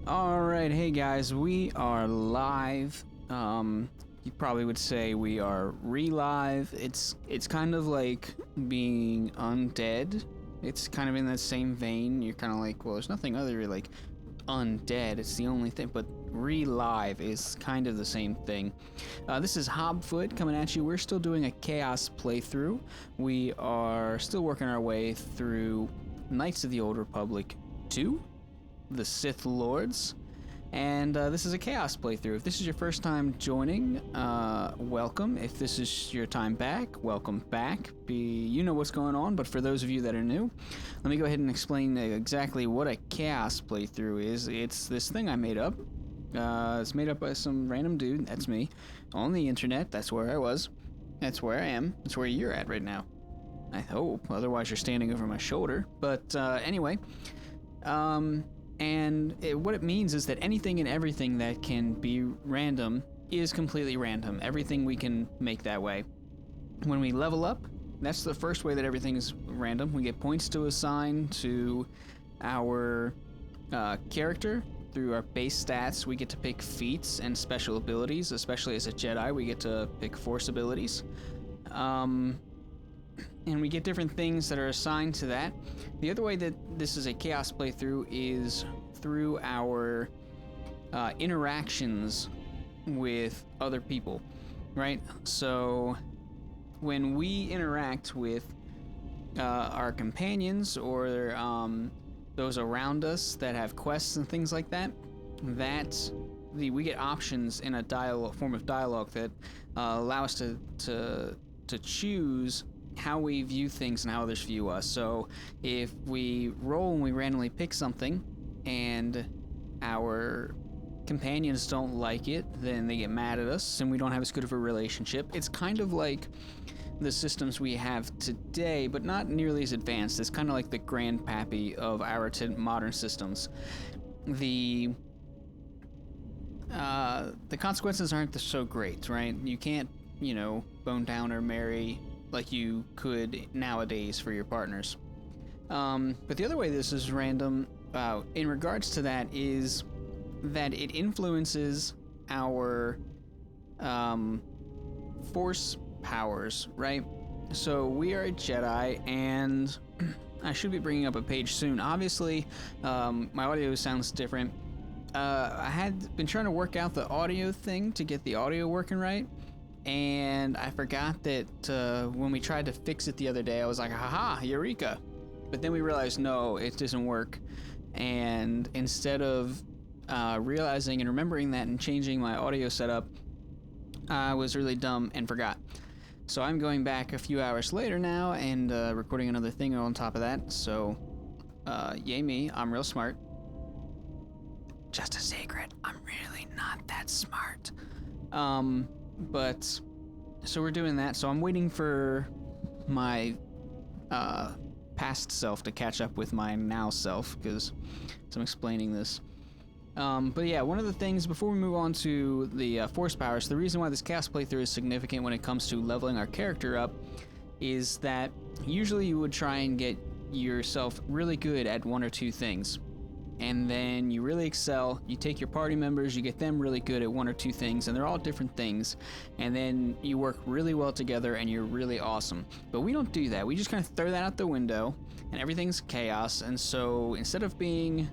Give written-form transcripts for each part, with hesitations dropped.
Alright, hey guys, we are live. You probably would say we are re-live. It's kind of like being undead. It's kind of in that same vein. You're kind of like, well, there's nothing other like undead. It's the only thing, but re-live is kind of the same thing. This is HobFoote coming at you. We're still doing a chaos playthrough. We are still working our way through Knights of the Old Republic 2. The Sith Lords, and this is a chaos playthrough. If this is your first time joining, welcome. If this is your time back, welcome back. You know what's going on, but for those of you that are new, let me go ahead and explain exactly what a chaos playthrough is. It's this thing I made up. It's made up by some random dude, that's me, on the internet. That's where I was. That's where I am. That's where you're at right now. I hope, otherwise you're standing over my shoulder. But anyway, what it means is that anything and everything that can be random is completely random. Everything we can make that way. When we level up, that's the first way that everything is random. We get points to assign to our character through our base stats. We get to pick feats and special abilities, especially as a Jedi. We get to pick Force abilities. And we get different things that are assigned to that. The other way that this is a chaos playthrough is through our interactions with other people, right? So when we interact with our companions or those around us that have quests and things like that, we get options in a form of dialogue that allow us to choose how we view things and how others view us. So if we roll and we randomly pick something and our companions don't like it, then they get mad at us and we don't have as good of a relationship. It's kind of like the systems we have today, but not nearly as advanced. It's kind of like the grandpappy of our modern systems. The consequences aren't so great, right? You can't, bone down or marry like you could nowadays for your partners. But the other way this is random, in regards to that, is that it influences our force powers, right? So we are a Jedi, and I should be bringing up a page soon. Obviously, my audio sounds different. I had been trying to work out the audio thing to get the audio working right, and I forgot that when we tried to fix it the other day, I was like, haha, eureka. But then we realized, no, it doesn't work. And instead of realizing and remembering that and changing my audio setup, I was really dumb and forgot. So I'm going back a few hours later now and recording another thing on top of that. So, yay me, I'm real smart. Just a secret, I'm really not that smart. But so we're doing that. So I'm waiting for my past self to catch up with my now self, because I'm explaining this. But yeah, one of the things before we move on to the force powers, the reason why this chaos playthrough is significant when it comes to leveling our character up is that usually you would try and get yourself really good at one or two things. And then you really excel, you take your party members, you get them really good at one or two things, and they're all different things, and then you work really well together and you're really awesome. But we don't do that. We just kind of throw that out the window, and everything's chaos. And so instead of being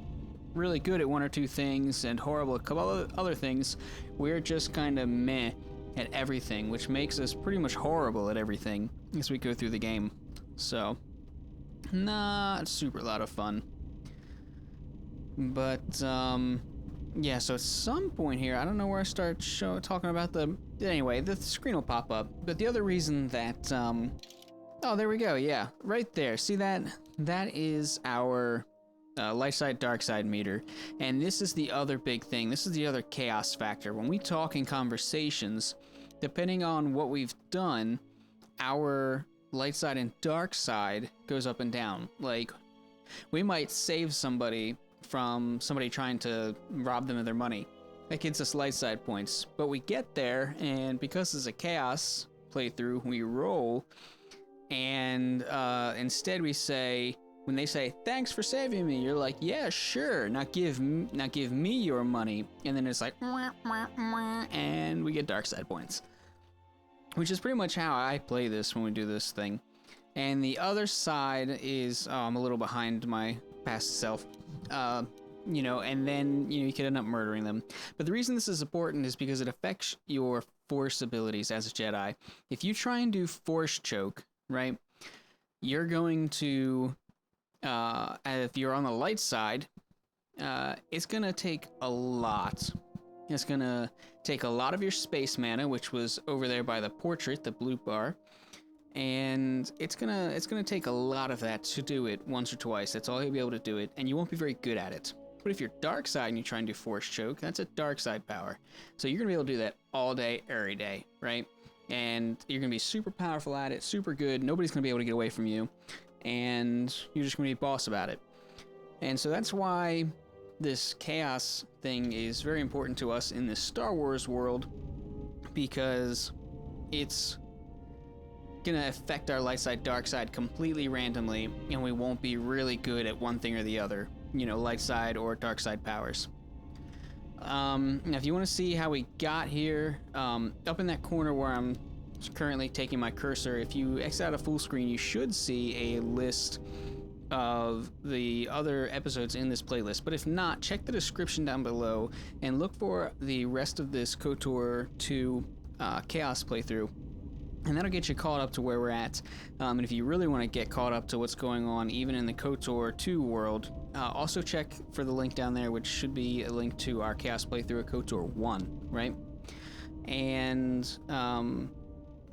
really good at one or two things and horrible at a couple other things, we're just kind of meh at everything, which makes us pretty much horrible at everything as we go through the game. So, not super lot of fun. But, yeah, so at some point here, I don't know where I start talking about anyway, the screen will pop up. But the other reason that, oh, there we go, yeah, right there. See that? That is our light side, dark side meter. And this is the other big thing. This is the other chaos factor. When we talk in conversations, depending on what we've done, our light side and dark side goes up and down. Like, we might save somebody from somebody trying to rob them of their money. That gets us light side points. But we get there, and because it's a chaos playthrough, we roll, and instead we say, when they say, thanks for saving me, you're like, yeah, sure, now give me your money. And then it's like, and we get dark side points. Which is pretty much how I play this when we do this thing. And the other side is, oh, I'm a little behind my past self. You know, and then, you know, you could end up murdering them. But the reason this is important is because it affects your force abilities as a Jedi. If you try and do force choke, right, you're going to, if you're on the light side, it's going to take a lot. It's going to take a lot of your space mana, which was over there by the portrait, the blue bar. And it's gonna take a lot of that to do it once or twice. That's all you'll be able to do it, and you won't be very good at it. But if you're dark side and you try and do force choke, that's a dark side power. So you're gonna be able to do that all day, every day, right? And you're gonna be super powerful at it, super good. Nobody's gonna be able to get away from you, and you're just gonna be a boss about it. And so that's why this chaos thing is very important to us in this Star Wars world, because it's gonna affect our light side, dark side completely randomly, and we won't be really good at one thing or the other, you know, light side or dark side powers. Now if you want to see how we got here, up in that corner where I'm currently taking my cursor, if you exit out of full screen, you should see a list of the other episodes in this playlist. But if not, check the description down below and look for the rest of this KOTOR 2 Chaos playthrough. And that'll get you caught up to where we're at. And if you really want to get caught up to what's going on, even in the KOTOR 2 world, also check for the link down there, which should be a link to our Chaos playthrough of KOTOR 1, right? And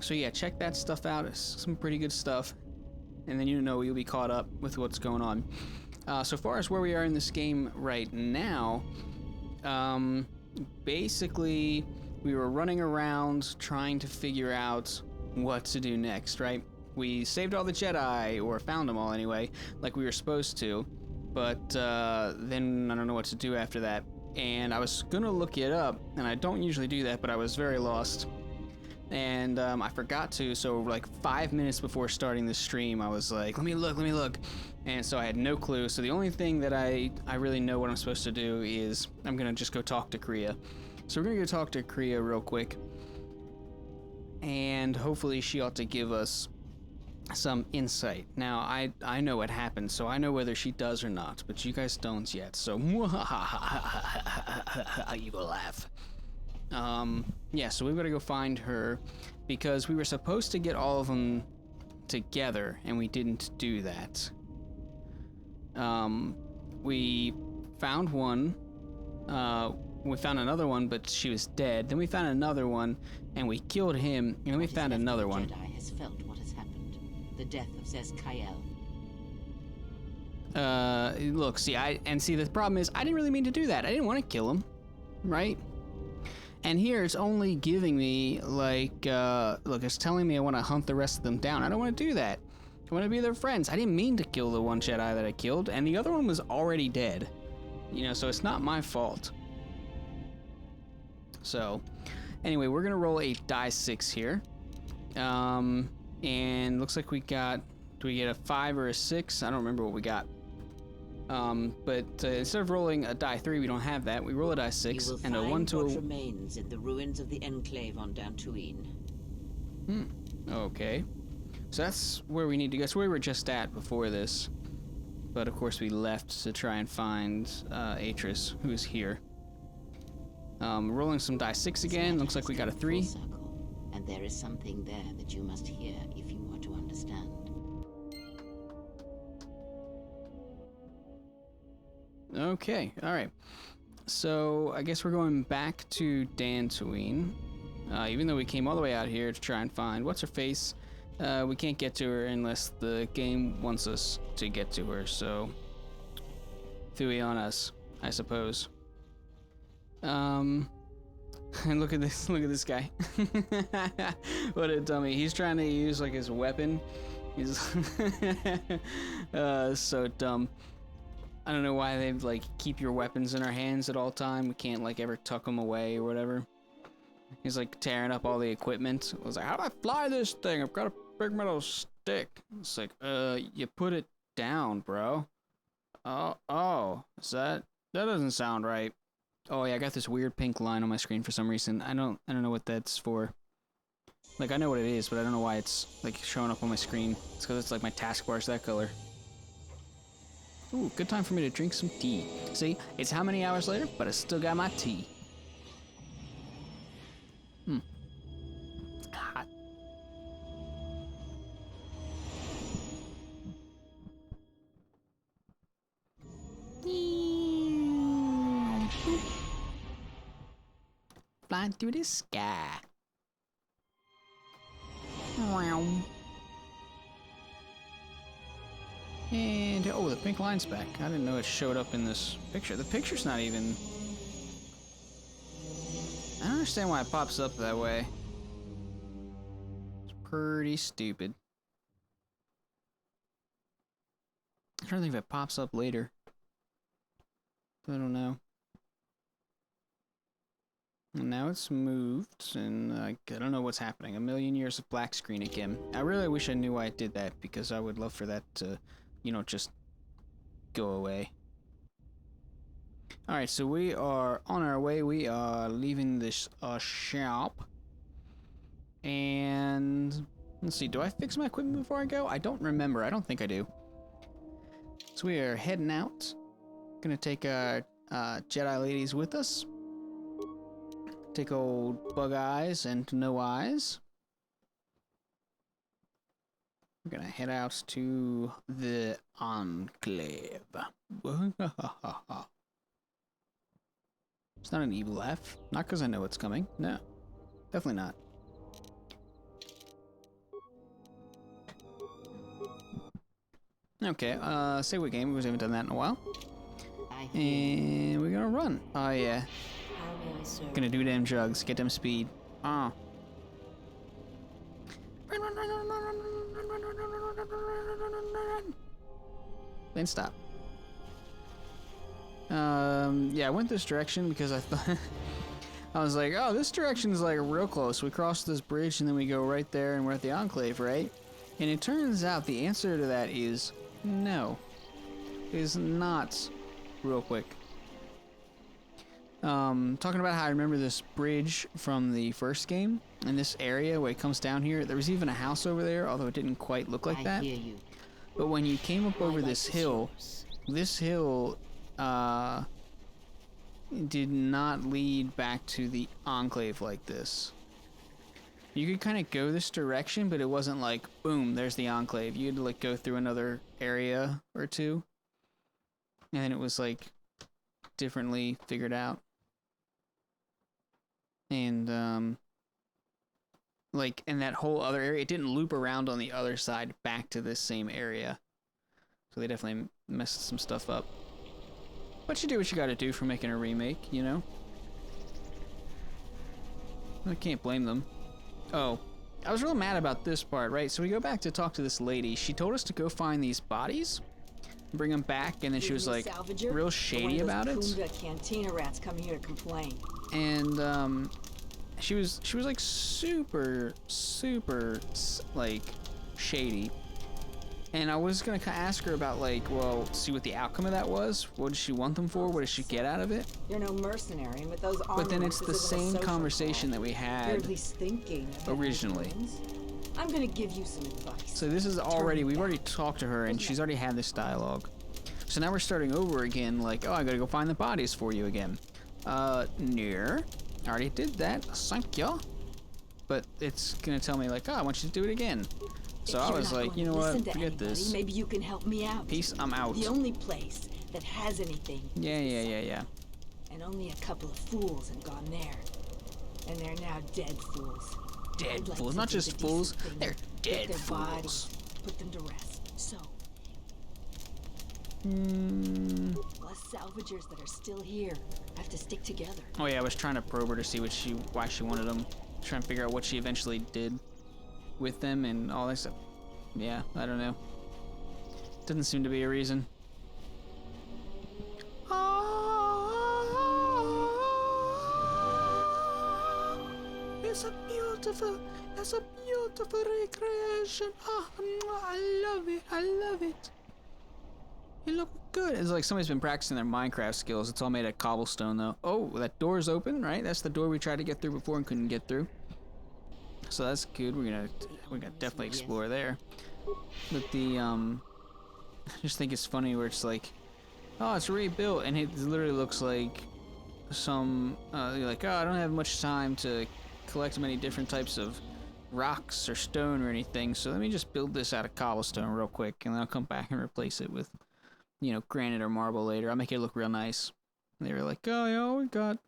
so yeah, check that stuff out. It's some pretty good stuff. And then you know you'll be caught up with what's going on. So far as where we are in this game right now, basically we were running around trying to figure out what to do next, right? We saved all the Jedi, or found them all anyway, like we were supposed to, but then I don't know what to do after that. And I was gonna look it up, and I don't usually do that, but I was very lost. And I forgot to, so like 5 minutes before starting the stream, I was like, let me look. And so I had no clue. So the only thing that I really know what I'm supposed to do is I'm gonna just go talk to Kriya. So we're gonna go talk to Kriya real quick, and hopefully she ought to give us some insight. Now, I know what happened, so I know whether she does or not, but you guys don't yet, so you will laugh. Yeah, so we've got to go find her, because we were supposed to get all of them together, and we didn't do that. We found one, we found another one, but she was dead. Then we found another one, and we killed him, and then we found another one. Jedi has felt what has happened. The death of Zez Kyle. Look, see, the problem is, I didn't really mean to do that. I didn't want to kill him, right? And here, it's only giving me, like, look, it's telling me I want to hunt the rest of them down. I don't want to do that. I want to be their friends. I didn't mean to kill the one Jedi that I killed, and the other one was already dead. You know, so it's not my fault. So, anyway, we're gonna roll a die 6 here, and looks like we got. Do we get a 5 or a 6? I don't remember what we got. But instead of rolling a die 3, we don't have that. We roll a die 6 and a 1 to a. What remains in the ruins of the enclave on Dantooine. Okay. So that's where we need to go. That's where we were just at before this, but of course we left to try and find Atris, who's here. Rolling some die 6 again. Looks like we got a 3. And there is something there that you must hear if you are to understand. Okay, alright. So I guess we're going back to Dantooine. Even though we came all the way out here to try and find what's her face, we can't get to her unless the game wants us to get to her, so Thui on us, I suppose. And look at this guy. What a dummy. He's trying to use like his weapon. He's so dumb. I don't know why they like keep your weapons in our hands at all time. We can't like ever tuck them away or whatever. He's like tearing up all the equipment. I was like, how do I fly this thing? I've got a big metal stick. It's like, you put it down, bro. Oh, is that doesn't sound right. Oh yeah, I got this weird pink line on my screen for some reason. I don't know what that's for. Like I know what it is, but I don't know why it's like showing up on my screen. It's because it's like my taskbar's that color. Ooh, good time for me to drink some tea. See, it's how many hours later, but I still got my tea. Hot. Flying through the sky. And oh, the pink line's back. I didn't know it showed up in this picture. The picture's not even. I don't understand why it pops up that way. It's pretty stupid. I don't think if it pops up later. I don't know. And now it's moved, and I don't know what's happening. A million years of black screen again. I really wish I knew why it did that, because I would love for that to, you know, just go away. Alright, so we are on our way. We are leaving this shop. And let's see, do I fix my equipment before I go? I don't remember. I don't think I do. So we are heading out. Gonna take our Jedi ladies with us. Take old Bug Eyes and No Eyes. We're gonna head out to the Enclave. It's not an evil laugh. Not because I know it's coming. No. Definitely not. Okay, save what game, because we haven't done that in a while. And we're gonna run. Oh yeah. Gonna do them drugs, get them speed. Oh. Then stop. Yeah, I went this direction because I thought I was like, oh, this direction is like real close. We cross this bridge and then we go right there and we're at the Enclave, right? And it turns out the answer to that is no. It is not real quick. Talking about how I remember this bridge from the first game, in this area where it comes down here, there was even a house over there, although it didn't quite look like that. But when you came up over this hill did not lead back to the Enclave like this. You could kind of go this direction, but it wasn't like, boom, there's the Enclave. You had to like go through another area or two. And then it was like differently figured out. And like in that whole other area, it didn't loop around on the other side back to this same area. So they definitely messed some stuff up. But you do what you gotta do for making a remake, you know? I can't blame them. Oh, I was real mad about this part, right? So we go back to talk to this lady. She told us to go find these bodies, bring them back, and then she was like real shady about it. Cantina rats come here to complain. And she was like super like shady. And I was gonna ask her about like, well, see what the outcome of that was. What did she want them for? What did she get out of it? You're no mercenary, and with those armor, but then it's the same conversation that we had originally. I'm gonna give you some advice. So this is already, we've already talked to her, and she's already had this dialogue. So now we're starting over again, like, oh, I gotta go find the bodies for you again. Near. I already did that. Thank you. But it's gonna tell me like, oh, I want you to do it again. So I was like, you know what, forget this. Maybe you can help me out. Peace, I'm out. The only place that has anything. Yeah. And only a couple of fools have gone there. And they're now dead fools. Dead fools, not just fools, they're dead fools. Bodies, put them to rest. So. Us salvagers that are still here have to stick together. Oh yeah, I was trying to probe her to see why she wanted them. Trying to figure out what she eventually did with them and all that stuff. Yeah, I don't know. Doesn't seem to be a reason. It's a beautiful recreation. I love it. They look good. It's like somebody's been practicing their Minecraft skills. It's all made of cobblestone, though. Oh, that door's open, right? That's the door we tried to get through before and couldn't get through. So that's good. We're gonna definitely explore there. But the I just think it's funny where it's like, oh, it's already built, and it literally looks like some you're like, oh, I don't have much time to collect many different types of rocks or stone or anything, so let me just build this out of cobblestone real quick, and then I'll come back and replace it with, you know, granite or marble later. I'll make it look real nice. And they were like, oh yeah,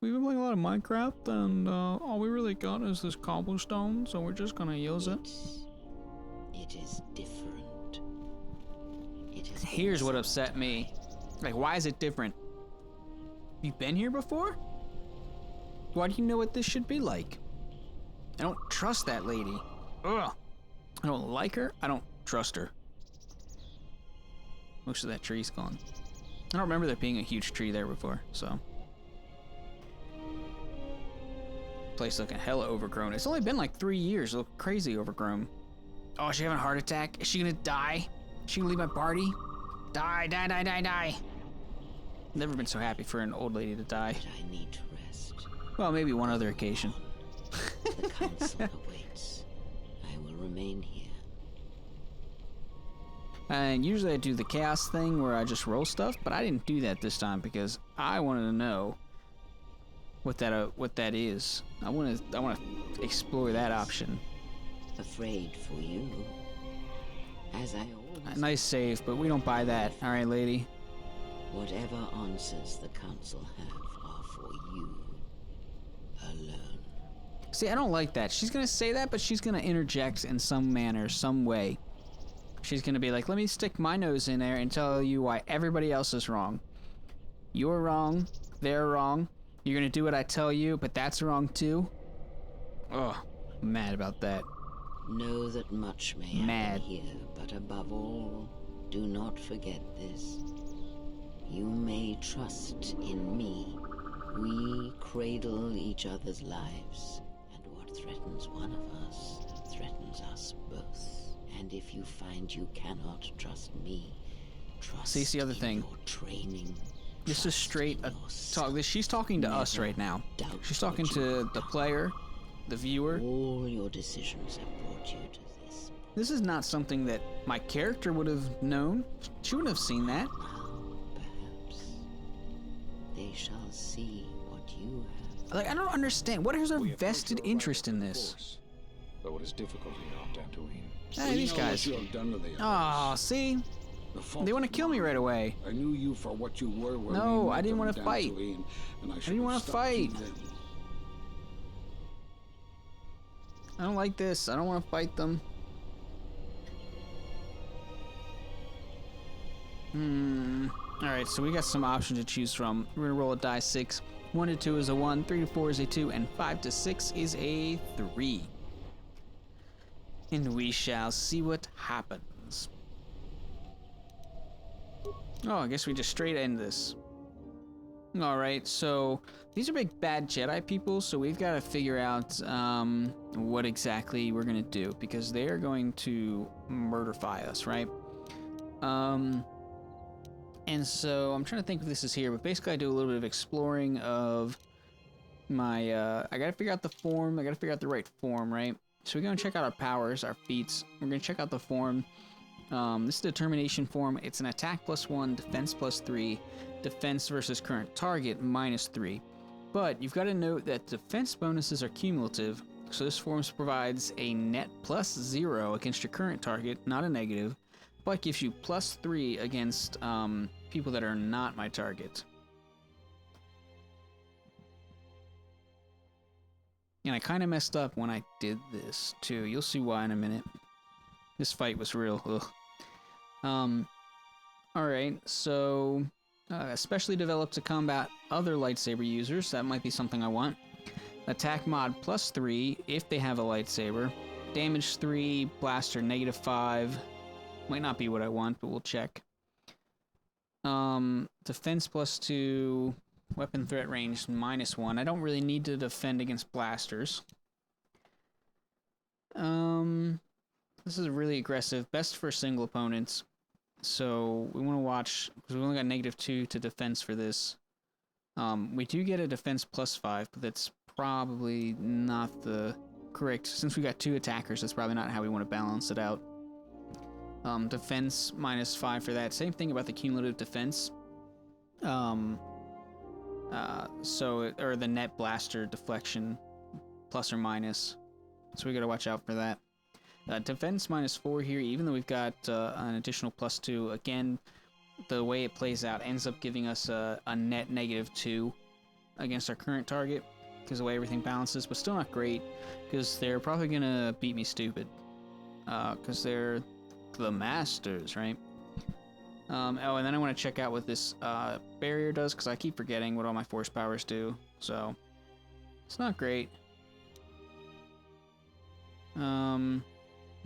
we've been playing a lot of Minecraft, and all we really got is this cobblestone, so we're just gonna use it. It is different. Here's what upset me. Like, why is it different? You been here before? Why do you know what this should be like? I don't trust that lady. Ugh. I don't like her. I don't trust her. Most of that tree's gone. I don't remember there being a huge tree there before, so. Place looking hella overgrown. It's only been like 3 years. It look crazy overgrown. Oh, is she having a heart attack? Is she gonna die? Is she gonna leave my party? Die, die, die, die, die. Never been so happy for an old lady to die. But I need to rest. Well, maybe one other occasion. The council awaits. I will remain here. And usually I do the chaos thing where I just roll stuff, but I didn't do that this time because I wanted to know what that is. I want to explore that option. Afraid for you. As I always. A nice save, but we don't buy that. All right, lady. Whatever answers the council have are for you alone. See, I don't like that. She's gonna say that, but she's gonna interject in some manner, some way. She's gonna be like, let me stick my nose in there and tell you why everybody else is wrong. You're wrong. They're wrong. You're gonna do what I tell you, but that's wrong too. Ugh, I'm mad about that. Know that much may happen here, but above all, do not forget this. You may trust in me. We cradle each other's lives, and what threatens one of us threatens us both. And if you find you cannot trust me, trust See, it's the other thing. your training. This is straight a talk. She's talking to us right now. She's talking to the player, the viewer. All your decisions have brought you to this. This is not something that my character would have known. She wouldn't have seen that. Now, perhaps, they shall see what you have. Like, I don't understand. What is her vested interest in this? Though it is difficult here on Tatooine. Hey, these guys. Oh, see? They want to kill me right away. I knew you for what you were. No, I didn't want to fight. I didn't want to fight. I don't like this. I don't want to fight them. Alright, so we got some options to choose from. We're going to roll a die 6. 1 to 2 is a 1, 3 to 4 is a 2, and 5 to 6 is a 3. And we shall see what happens. Oh, I guess we just straight end this. Alright, so these are big bad Jedi people, so we've got to figure out what exactly we're going to do, because they are going to murderfy us, right? And so I'm trying to think if this is here, but basically I do a little bit of exploring of my, I got to figure out the form, I got to figure out the right form, right? So we're going to check out our powers, our feats. We're going to check out the form. This is determination form. It's an attack +1, defense +3, defense versus current target -3. But you've got to note that defense bonuses are cumulative, so this form provides a net +0 against your current target, not a negative, but gives you +3 against people that are not my target. And I kind of messed up when I did this, too. You'll see why in a minute. This fight was real. Ugh. Alright, so... especially developed to combat other lightsaber users. That might be something I want. Attack mod +3 if they have a lightsaber. Damage 3, blaster -5. Might not be what I want, but we'll check. Defense +2... Weapon threat range -1. I don't really need to defend against blasters. This is really aggressive. Best for single opponents. So we want to watch, because we only got -2 to defense for this. We do get a defense +5, but that's probably not the correct. Since we got 2 attackers, that's probably not how we want to balance it out. Defense -5 for that. Same thing about the cumulative defense. Or the net blaster deflection, plus or minus. So we gotta watch out for that. Defense -4 here, even though we've got an additional +2. Again, the way it plays out ends up giving us a net -2 against our current target, because the way everything balances, but still not great, because they're probably gonna beat me stupid. Because they're the masters, right? And then I want to check out what this barrier does, because I keep forgetting what all my force powers do. So, it's not great. I'm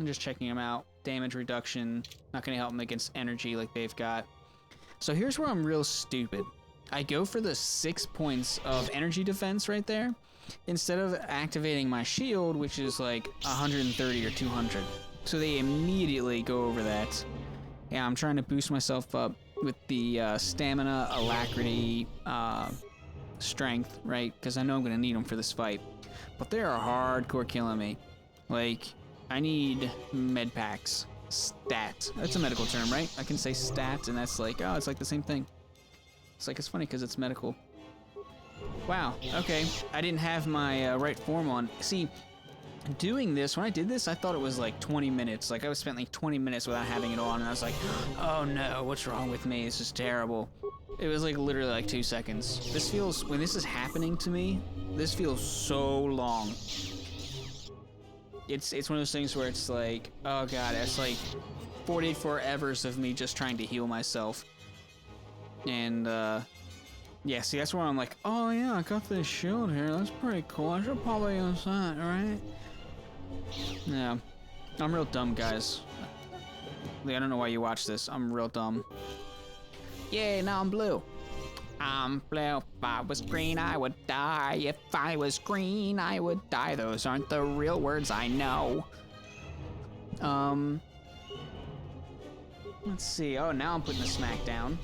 just checking them out. Damage reduction, not going to help them against energy like they've got. So here's where I'm real stupid. I go for the 6 points of energy defense right there, instead of activating my shield, which is like 130 or 200. So they immediately go over that. Yeah, I'm trying to boost myself up with the stamina, alacrity, strength, right? Because I know I'm going to need them for this fight. But they are hardcore killing me. Like, I need med packs. Stat. That's a medical term, right? I can say stat, and that's like, oh, it's like the same thing. It's like, it's funny because it's medical. Wow, okay. I didn't have my right form on. See, doing this, when I did this, I thought it was like 20 minutes. Like, I was spent like 20 minutes without having it on, and I was like, oh no, what's wrong with me? This is terrible. It was like literally like 2 seconds. This feels, when this is happening to me, this feels so long. It's one of those things where it's like, oh god, it's like 44 evers of me just trying to heal myself. And, yeah, see, that's where I'm like, oh yeah, I got this shield here, that's pretty cool, I should probably use that, right? Yeah, I'm real dumb, guys. I don't know why you watch this, I'm real dumb. Yay, now I'm blue. I'm blue. If I was green, I would die. If I was green, I would die. Those aren't the real words, I know. Let's see. Oh, now I'm putting the smack down.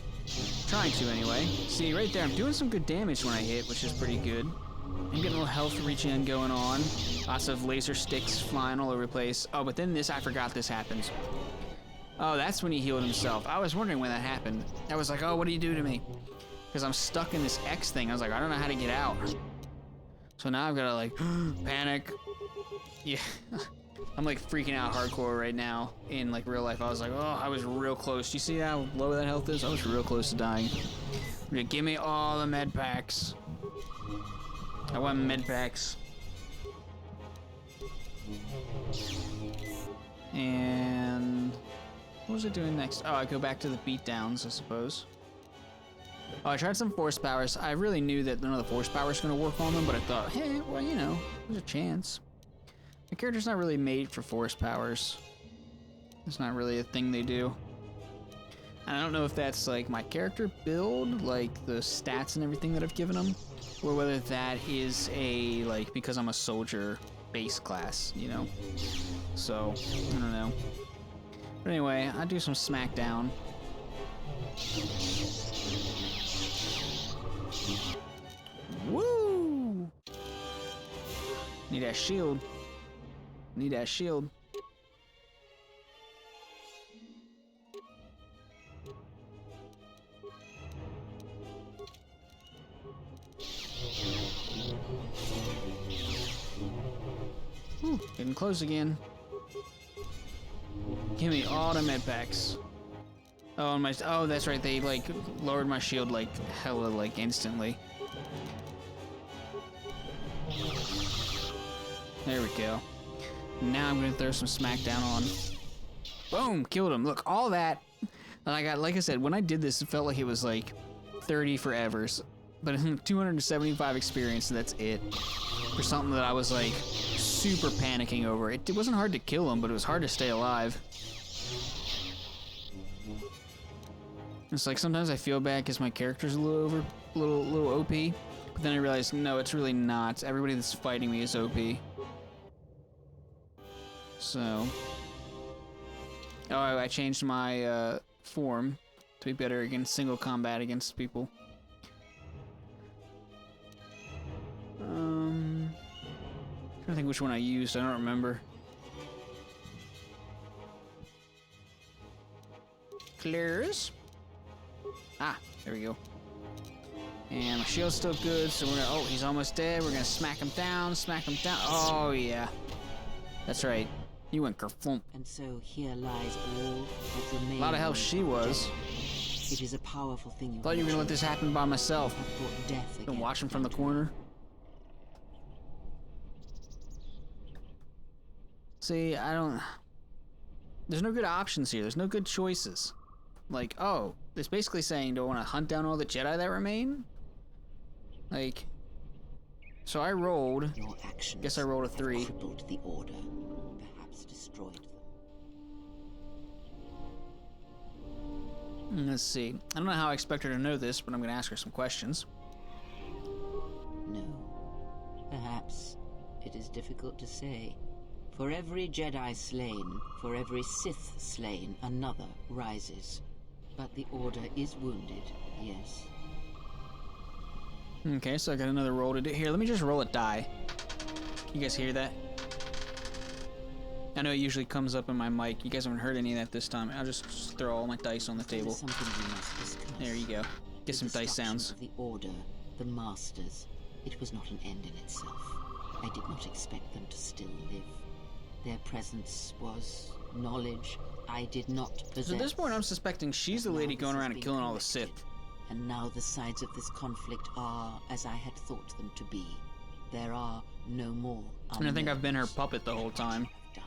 Trying to, anyway. See, right there, I'm doing some good damage when I hit, which is pretty good. I'm getting a little health regen going on. Lots of laser sticks flying all over the place. Oh, but then this, I forgot this happens. Oh, that's when he healed himself. I was wondering when that happened. I was like, oh, what do you do to me? Because I'm stuck in this X thing. I was like, I don't know how to get out. So now I've got to, like, panic. Yeah. I'm, like, freaking out hardcore right now in, like, real life. I was like, oh, I was real close. Do you see how low that health is? I was real close to dying. Give me all the med packs. I want med packs. And what was it doing next? Oh, I go back to the beatdowns, I suppose. Oh, I tried some force powers. I really knew that none of the force powers going to work on them, but I thought, hey, well, you know, there's a chance. My character's not really made for force powers. It's not really a thing they do. And I don't know if that's, like, my character build, like, the stats and everything that I've given them, or whether that is a, like, because I'm a soldier base class, you know? So, I don't know. But anyway, I do some smackdown. Woo! Need that shield. Need that shield. Ooh, getting close again. Give me all the med packs. Oh, and oh, that's right. They like lowered my shield like hella, like instantly. There we go. Now I'm gonna throw some smackdown on. Boom! Killed him. Look, all that. And I got, like I said, when I did this, it felt like it was like 30 forevers, but 275 experience, and that's it. For something that I was like super panicking over. It wasn't hard to kill him, but it was hard to stay alive. It's like sometimes I feel bad because my character's a little OP, but then I realized no, it's really not. Everybody that's fighting me is OP. So, oh, I changed my form to be better against single combat against people. I'm trying to think which one I used. I don't remember. Clears. Ah, there we go. And my shield's still good, so we're gonna... Oh, he's almost dead. We're gonna smack him down, smack him down. Oh, yeah. That's right. You went kerflump. And so here lies all that remains. A lot of help she was. It is a powerful thing. Thought you were gonna let this happen by myself. Have brought death Been again. watching from the corner. See, I don't... There's no good options here. There's no good choices. Like, oh, it's basically saying, do I want to hunt down all the Jedi that remain? Like, so I rolled. Your actions Guess I rolled a 3. have crippled the order, perhaps destroyed them. Let's see. I don't know how I expect her to know this, but I'm going to ask her some questions. No. Perhaps it is difficult to say. For every Jedi slain, for every Sith slain, another rises. But the Order is wounded, yes. Okay, so I got another roll to do. Here, let me just roll a die. You guys hear that? I know it usually comes up in my mic. You guys haven't heard any of that this time. I'll just throw all my dice on the There table. is something we must discuss. There you go. Get some The dice destruction sounds. of the Order, the Masters. It was not an end in itself. I did not expect them to still live. Their presence was knowledge I did not possess. So at this point, I'm suspecting she's the But lady now going this around has and been killing all the corrected, Sith. And now the sides of this conflict are as I had thought them to be. There are no more. And I think I've been her unknowns. puppet the whole time. Done.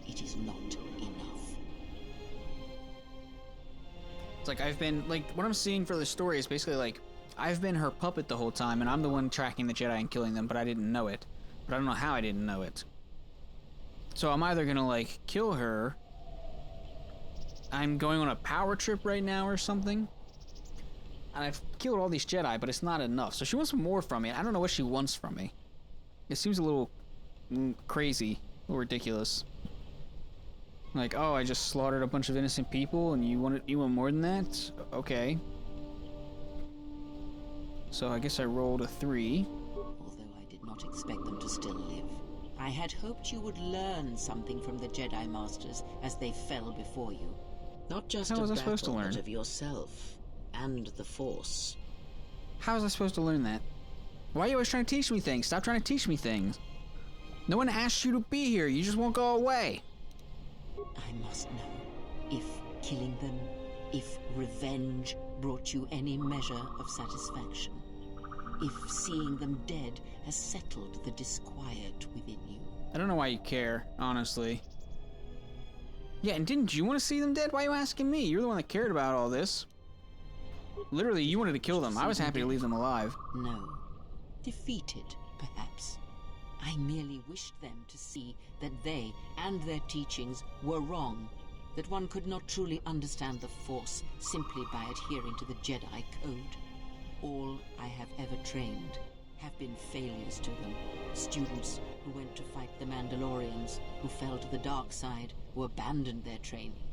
It is not enough. It's like I've been, like, what I'm seeing for the story is basically like, I've been her puppet the whole time, and I'm the one tracking the Jedi and killing them, but I didn't know it. But I don't know how I didn't know it. So I'm either gonna, like, kill her. I'm going on a power trip right now or something. And I've killed all these Jedi, but it's not enough. So she wants more from me. I don't know what she wants from me. It seems a little crazy, a little ridiculous. Like, oh, I just slaughtered a bunch of innocent people, and you want more than that? Okay. So I guess I rolled a 3. Although I did not expect them to still live. I had hoped you would learn something from the Jedi Masters as they fell before you. Not just How of was I battle, supposed to learn? but of yourself and the Force. How was I supposed to learn that? Why are you always trying to teach me things? Stop trying to teach me things. No one asked you to be here. You just won't go away. I must know if killing them, if revenge brought you any measure of satisfaction. If seeing them dead has settled the disquiet within you. I don't know why you care, honestly. Yeah, and didn't you want to see them dead? Why are you asking me? You're the one that cared about all this. Literally, you wanted to kill them. I was happy to leave them alive. No. Defeated, perhaps. I merely wished them to see that they and their teachings were wrong. That one could not truly understand the Force simply by adhering to the Jedi Code. All I have ever trained have been failures to them. Students who went to fight the Mandalorians, who fell to the dark side, who abandoned their training.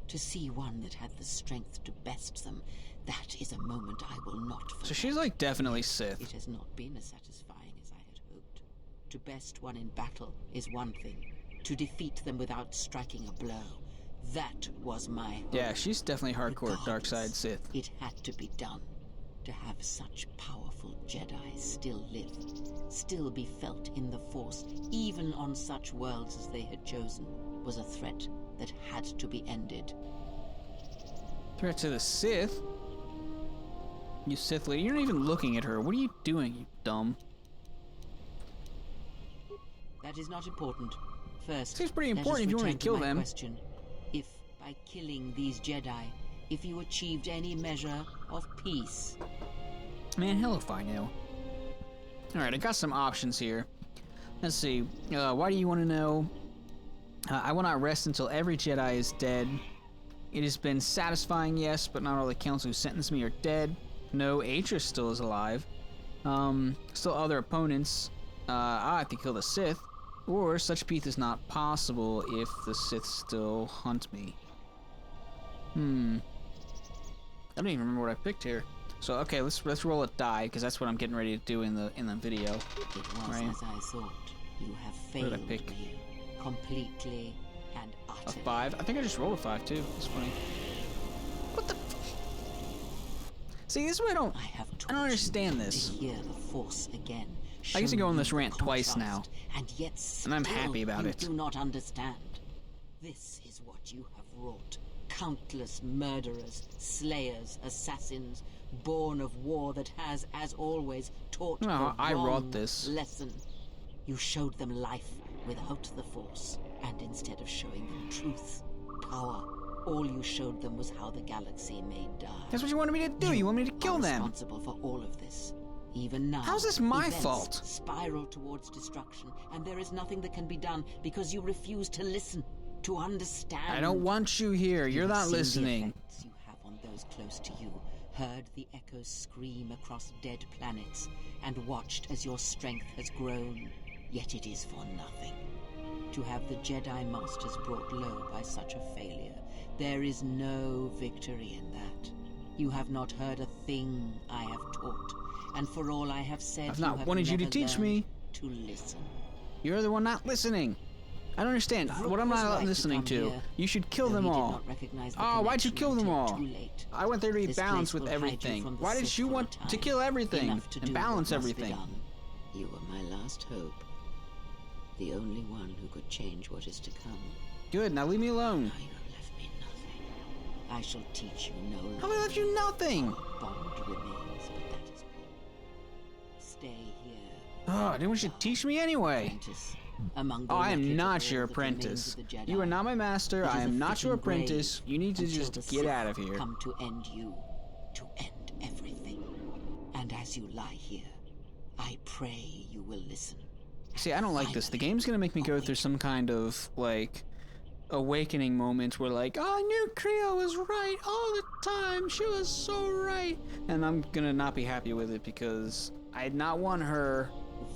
To see one that had the strength to best them, that is a moment I will not forget. So she's like definitely Sith. It has not been as satisfying as I had hoped. To best one in battle is one thing. To defeat them without striking a blow, that was my hope. Yeah, she's definitely hardcore dark side Regardless, Sith. It had to be done. To have such powerful Jedi still live, still be felt in the Force, even on such worlds as they had chosen, was a threat that had to be ended. Threat to the Sith? You Sith lady, you're not even looking at her. What are you doing, you dumb? That is not important. First, Seems pretty let us important if you want to return kill my them. Question. If, by killing these Jedi, if you achieved any measure of peace. Man, hell if I know. Alright, I got some options here. Let's see. Why do you want to know? I will not rest until every Jedi is dead. It has been satisfying, yes, but not all the council who sentenced me are dead. No, Atris still is alive. Still other opponents. I have to kill the Sith. Or such peace is not possible if the Sith still hunt me. I don't even remember what I picked here. So okay, let's roll a die because that's what I'm getting ready to do in the video. It was right? as I thought. You have What did I failed pick? me completely and A utterly. 5. I think I just rolled a 5 too. It's funny. What the? See, this is what I don't understand this. To hear the Force again. I get to go on Show this you rant the twice now. contrast, and yet And I'm still happy about you it. do not understand. This is what you have wrought. Countless murderers, slayers, assassins, born of war that has, as always, taught No, the I wrought wrong this. lesson. You showed them life without the Force, and instead of showing them truth, power, all you showed them was how the galaxy may die. That's what you wanted me to do. You want me to kill are them. responsible for all of this. Even now, How's this my events fault? spiral towards destruction, and there is nothing that can be done because you refuse to listen, to understand. I don't want you here. You're You have not seen the listening. effects you have on those close to you, heard the echoes scream across dead planets, and watched as your strength has grown. Yet it is for nothing. To have the Jedi Masters brought low by such a failure, there is no victory in that. You have not heard a thing I have taught, and for all I have said, I've not you have wanted you to never teach learned me. to listen. You're the one not listening. I don't understand. What am was I right to listening come to? here, You should kill though them he did all. not recognize the Oh, why'd you connection kill them until all? too late. I went there to be This balanced place with will hide you everything. from the Why did Sith you for a want to time, kill everything enough to and do balance what must be everything? done. You were my last hope. The only one who could change what is to come. Good, now leave me alone. Now you have left me nothing. I shall teach you no How have I left you nothing? bond remains, but that is all. Stay here. Oh, I didn't want you to teach me anyway. Apprentice. Among the Oh, I am wreckage not of your all that remains apprentice. of the Jedi. You are not my master. It I is a am not your fitting grave apprentice. You need to until just the get Sith out of here. Come to end you, to end everything. And as you lie here, I pray you will listen. See, I don't like this. The game's gonna make me go through some kind of, like, awakening moment where, like, oh, I knew Creo was right all the time. She was so right. And I'm gonna not be happy with it because I did not want her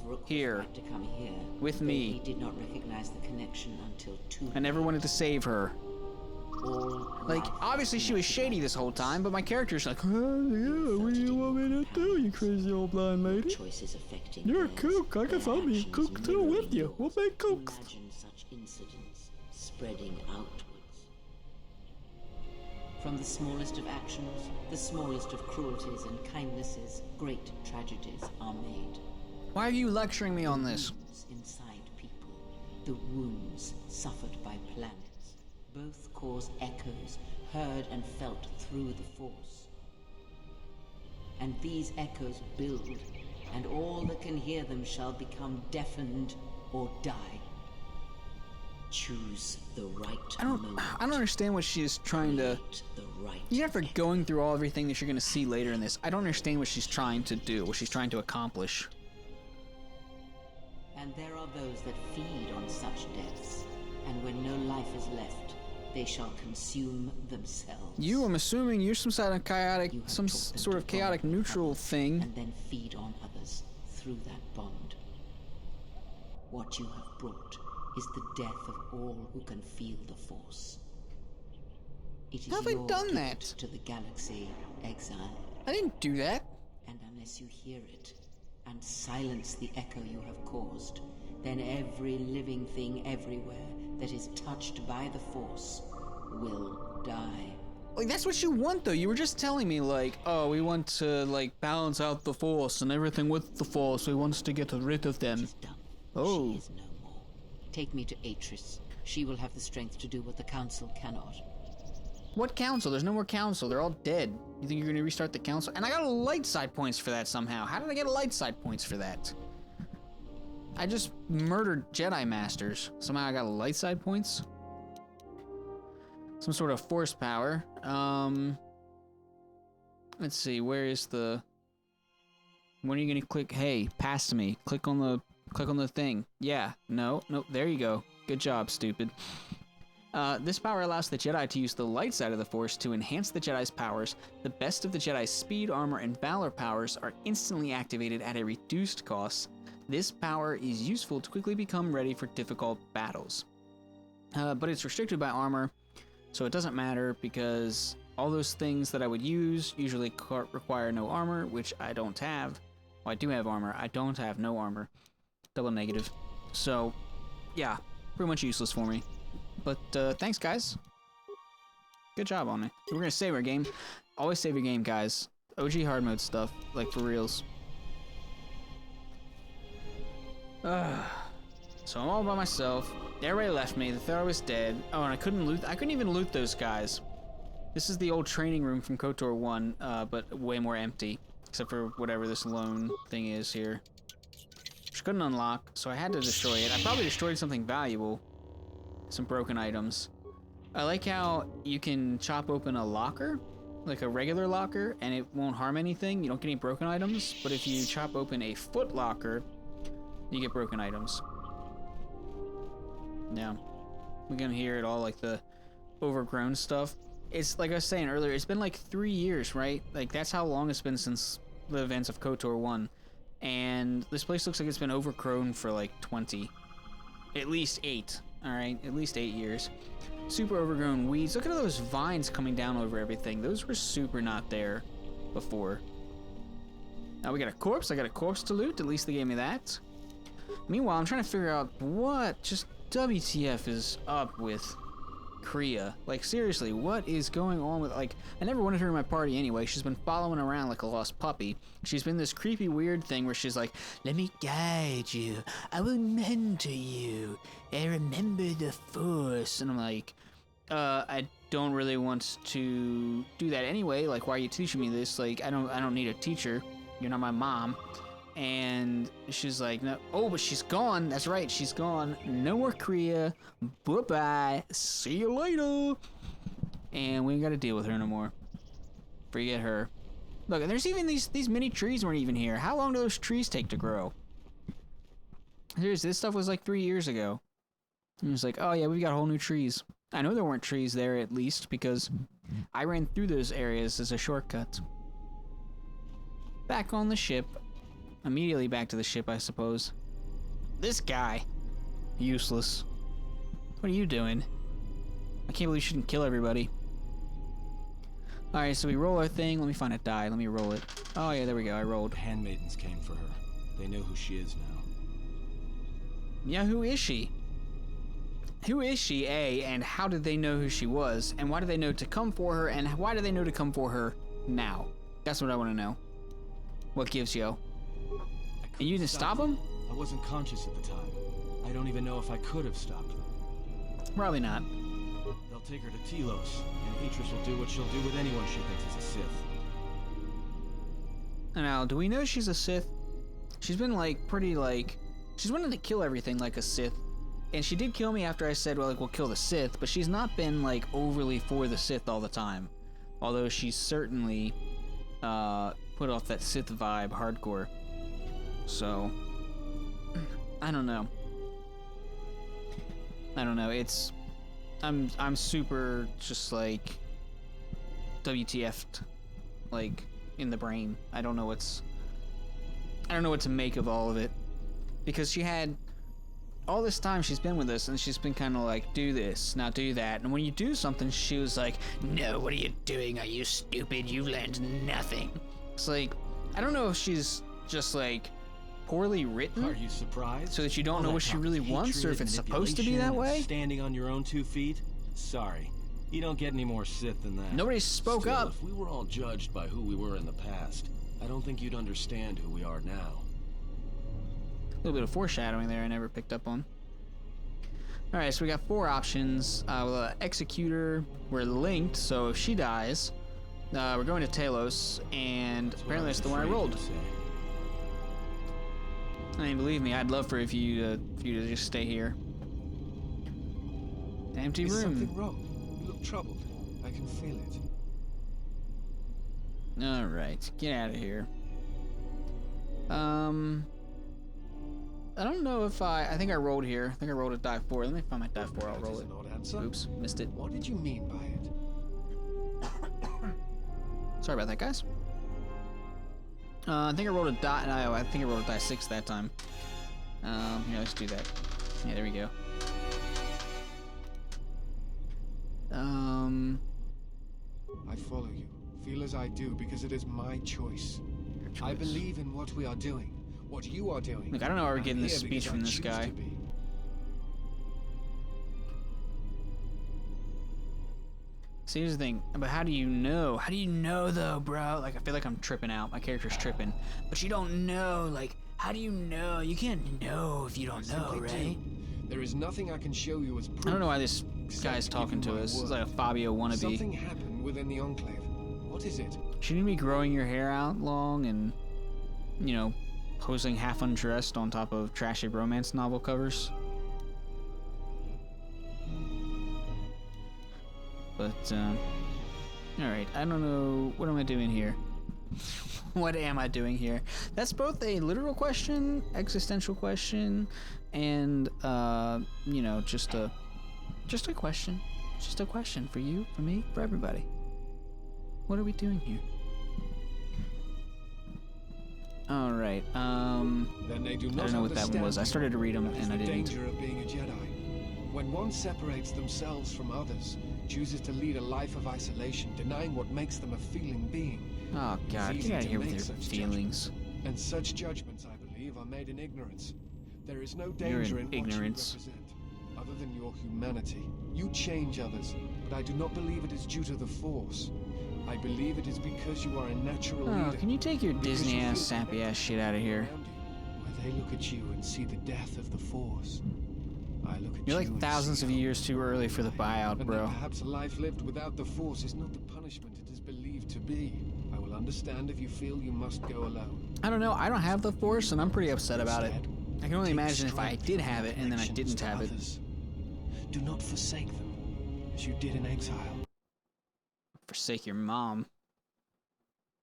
Rook was here right to come here, with though me. He did not recognize the connection until too I never wanted to save her. all Like, life obviously she was connected shady by this whole force. time, but my character's like, oh, yeah, what do you want me to do, you crazy old blind lady? Choices affecting You're a theirs, kook. I their guess I'll be a actions kook too mirroring with you. yours. We'll make kooks. Imagine such incidents spreading outwards. From the smallest of actions, the smallest of cruelties and kindnesses, great tragedies are made. Why are you lecturing me on this? Wounds inside people, the wounds suffered by planets, both cause echoes heard and felt through the Force. And these echoes build, and all that can hear them shall become deafened or die. Choose the right moment. I don't understand what she's trying to... Create the right Even after echo. going through all everything that you're going to see later in this, I don't understand what she's trying to do, what she's trying to accomplish. And there are those that feed on such deaths, and when no life is left, they shall consume themselves. You, I'm assuming you're some sort of chaotic, You have some taught them sort to of chaotic bond with neutral others, thing. and then feed on others through that bond. What you have brought is the death of all who can feel the Force. It is How have I your done gift that? to the galaxy, exile. I didn't do that. And unless you hear it and silence the echo you have caused, then every living thing everywhere that is touched by the Force will die. Like, that's what you want, though. You were just telling me, like, oh, we want to, like, balance out the Force and everything with the Force. We want to get rid of them. She's done. Oh. She is no more. Take me to Atris. She will have the strength to do what the Council cannot. What council? There's no more council. They're all dead. You think you're gonna restart the council? And I got a light side points for that somehow. How did I get a light side points for that? I just murdered Jedi Masters. Somehow I got a light side points? Some sort of force power. Let's see, where is the... When are you gonna click? Hey, pass to me. Click on the thing. Yeah, no, there you go. Good job, stupid. This power allows the Jedi to use the light side of the Force to enhance the Jedi's powers. The best of the Jedi's speed, armor, and valor powers are instantly activated at a reduced cost. This power is useful to quickly become ready for difficult battles. But it's restricted by armor. So it doesn't matter because all those things that I would use usually require no armor, which I don't have. Well, I do have armor. I don't have no armor. Double negative. So, yeah, pretty much useless for me. But thanks, guys. Good job on it. We're gonna save our game. Always save your game, guys. OG hard mode stuff, like for reals. So I'm all by myself. Everybody left me. They thought I was dead. Oh, and I couldn't loot. I couldn't even loot those guys. This is the old training room from KOTOR 1, but way more empty, except for whatever this lone thing is here. Which couldn't unlock, so I had to destroy it. I probably destroyed something valuable. Some broken items. I like how you can chop open a locker, like a regular locker, and it won't harm anything. You don't get any broken items, but if you chop open a foot locker, you get broken items. Yeah. We can hear it all, like the overgrown stuff. It's like I was saying earlier, it's been like 3 years, right? Like that's how long it's been since the events of KOTOR 1. And this place looks like it's been overgrown for like 20. At least 8. Alright, at least 8 years. Super overgrown weeds. Look at all those vines coming down over everything. Those were super not there before. Now we got a corpse. I got a corpse to loot. At least they gave me that. Meanwhile, I'm trying to figure out what just WTF is up with Kriya. Like, seriously, what is going on with, like, I never wanted her in my party anyway. She's been following around like a lost puppy. She's been this creepy, weird thing where she's like, let me guide you. I will mentor you. And remember the Force. And I'm like, I don't really want to do that anyway. Like, why are you teaching me this? Like, I don't need a teacher. You're not my mom. And she's like, no. Oh, but she's gone. That's right, she's gone. No more Kriya. Bye-bye. See you later. And we ain't got to deal with her no more. Forget her. Look, and there's even these mini trees weren't even here. How long do those trees take to grow? Seriously, this stuff was like 3 years ago. And it was like, oh yeah, we've got whole new trees. I know there weren't trees there at least because I ran through those areas as a shortcut. Back on the ship. Immediately back to the ship, I suppose. This guy. Useless. What are you doing? I can't believe you shouldn't kill everybody. Alright, so we roll our thing. Let me find a die. Let me roll it. Oh yeah, there we go. I rolled. The handmaidens came for her. They know who she is now. Yeah, who is she? Who is she, A, and how did they know who she was? And why do they know to come for her? And why do they know to come for her now? That's what I want to know. What gives you? And you didn't stop them? I wasn't conscious at the time. I don't even know if I could have stopped them. Probably not. They'll take her to Telos, and Atris will do what she'll do with anyone she thinks is a Sith. Now, do we know she's a Sith? She's been like pretty like she's wanted to kill everything like a Sith. And she did kill me after I said, well, like, we'll kill the Sith, but she's not been like overly for the Sith all the time. Although she's certainly put off that Sith vibe hardcore. So I don't know. It's I'm super just like WTF'd, like in the brain. I don't know what to make of all of it, because she had all this time she's been with us and she's been kind of like, do this, now do that, and when you do something she was like, no, what are you doing? Are you stupid? You've learned nothing. It's like, I don't know if she's just like poorly written. Are you surprised? So that you don't know what she really wants, or if it's supposed to be that way? Standing on your own 2 feet? Sorry. You don't get any more Sith than that. Nobody spoke Still, up. if we were all judged by who we were in the past, I don't think you'd understand who we are now. A little bit of foreshadowing there I never picked up on. Alright, so we got 4 options. Executor, we're linked, so if she dies, we're going to Telos, and apparently that's the one I rolled. I mean, believe me, I'd love for you to just stay here. Empty room. Is something wrong? You look troubled. I can feel it. Alright, get out of here. I don't know if I think I rolled here. I think I rolled a die 4. Let me find my die 4, I'll roll it. Oops, missed it. What did you mean by it? Sorry about that, guys. I think I rolled a die. No, I think I rolled a die 6 that time. Here, let's do that. Yeah, there we go. I follow you, feel as I do, because it is my choice. I believe in what we are doing, what you are doing. Look, I don't know why we're I'm getting this here speech because from I this choose guy. to be. See, here's the thing, but how do you know? How do you know, though, bro? Like, I feel like I'm tripping out. My character's tripping. But you don't know. Like, how do you know? You can't know if you don't know, right? There is nothing I can show you as proof. I don't know why this guy's except talking give to you us. my It's word. like a Fabio wannabe. Something happened within the Enclave. What is it? Shouldn't you be growing your hair out long and, you know, posing half undressed on top of trashy romance novel covers? But, alright, I don't know. What am I doing here? What am I doing here? That's both a literal question, existential question, and, you know, just a question. Just a question for you, for me, for everybody. What are we doing here? Alright, Then they do I not don't know what that one was. I understand started to read them what is and I the didn't. danger of being a Jedi. When one separates themselves from others, chooses to lead a life of isolation, denying what makes them a feeling being. Oh god, easy get out of to here with make your such feelings. And such judgments, I believe, are made in ignorance. There is no You're danger in in ignorance. what you represent, other than your humanity. You change others, but I do not believe it is due to the Force. I believe it is because you are a natural Oh, leader. can you take your Because Disney you ass, feel sappy ass connected shit out of to here? around you, where they look at you and see the death of the Force. I look at You're you like and thousands see of years too early for the buyout, and bro. that perhaps a life lived without the Force is not the punishment it is believed to be. I will understand if you feel you must go alone. I don't know, I don't have the Force and I'm pretty upset about it. Instead, I can only take imagine if I strength did from have your it and then I connections didn't to have it. others. Do not forsake them, as you did in exile. Forsake your mom.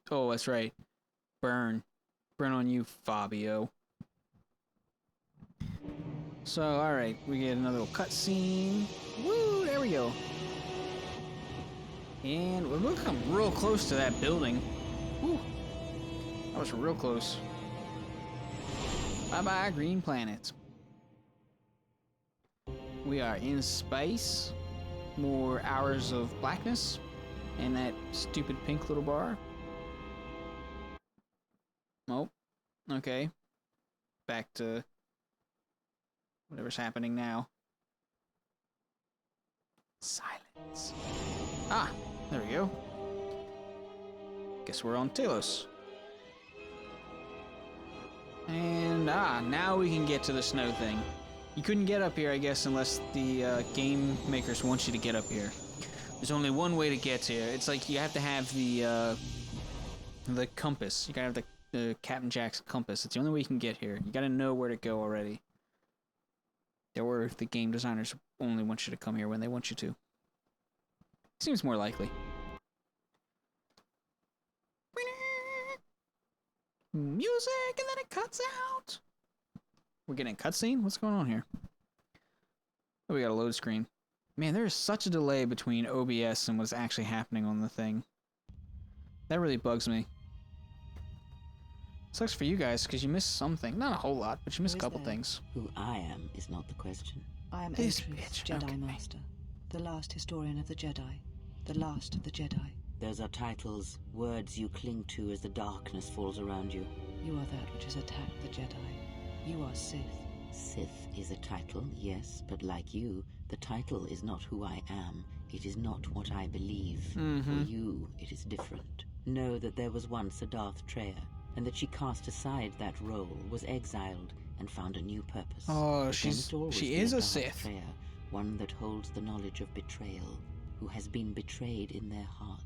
Oh, that's right. Burn. Burn on you, Fabio. So, alright, we get another little cutscene. Woo, there we go. And we're looking real close to that building. Woo. That was real close. Bye-bye, green planet. We are in space. More hours of blackness. And that stupid pink little bar. Oh, okay. Back to whatever's happening now. Silence. Ah, there we go. Guess we're on Talos. And, now we can get to the snow thing. You couldn't get up here, I guess, unless the game makers want you to get up here. There's only one way to get here. It's like you have to have the compass. You gotta have the Captain Jack's compass. It's the only way you can get here. You gotta know where to go already. Or the game designers only want you to come here when they want you to. Seems more likely. Music, and then it cuts out. We're getting a cutscene? What's going on here? Oh, we got a load screen. Man, there is such a delay between OBS and what's actually happening on the thing. That really bugs me. Sucks for you guys, because you missed something. Not a whole lot, but you missed a couple things. Who I am is not the question. I am This Atreus, bitch, Jedi okay. Master, the last historian of the Jedi, the last of the Jedi. Those are titles, words you cling to as the darkness falls around you. You are that which has attacked the Jedi. You are Sith. Sith is a title, yes, but like you, the title is not who I am. It is not what I believe. For you, it is different. Know that there was once a Darth Treya, and that she cast aside that role, was exiled, and found a new purpose. Oh, But she then it always is be a Darth Sith. Treya, one that holds the knowledge of betrayal, who has been betrayed in their heart,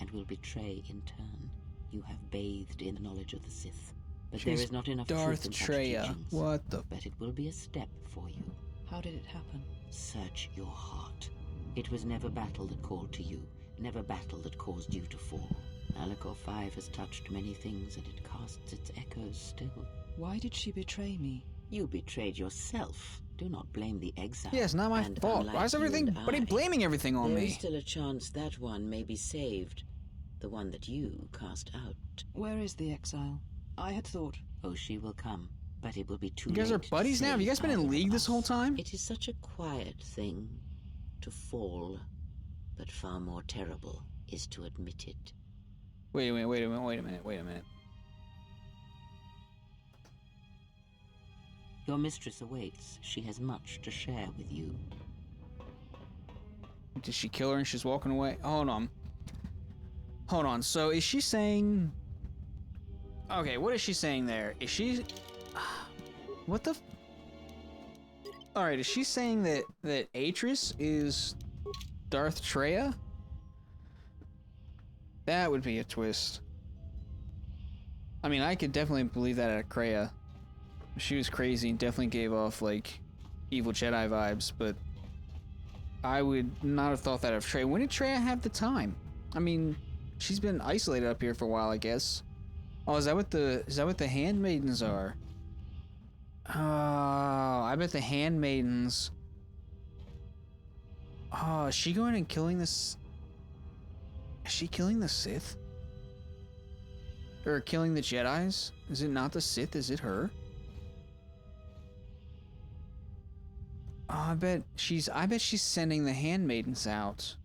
and will betray in turn. You have bathed in the knowledge of the Sith. But there She's is not enough Darth truth in such Treya. teachings. What the? But it will be a step for you. How did it happen? Search your heart. It was never battle that called to you, never battle that caused you to fall. Malachor 5 has touched many things, and it casts its echoes still. Why did she betray me? You betrayed yourself. Do not blame the exile. Yeah, it's not my And fault. unlike Why is you everything? and But he I, blaming everything on there me. is still a chance that one may be saved. The one that you cast out. Where is the exile? I had thought... Oh, she will come, but it will be too You guys are late to buddies now? Have you guys been save in either league of this us. whole time? It is such a quiet thing to fall. but far more terrible is to admit it. Wait a minute. Your mistress awaits. She has much to share with you. Did she kill her and she's walking away? Hold on. So is she saying... Okay, what is she saying there? Is she... What the... Alright, is she saying that Atris is Darth Treya? That would be a twist. I mean, I could definitely believe that at Kreia. She was crazy and definitely gave off, like, evil Jedi vibes, but I would not have thought that of Treya. When did Treya have the time? I mean, she's been isolated up here for a while, I guess. Oh, is that what the handmaidens are? Oh, I bet the handmaidens... Oh, is she going and killing this... Is she killing the Sith? Or killing the Jedis? Is it not the Sith? Is it her? Oh, I bet she's sending the handmaidens out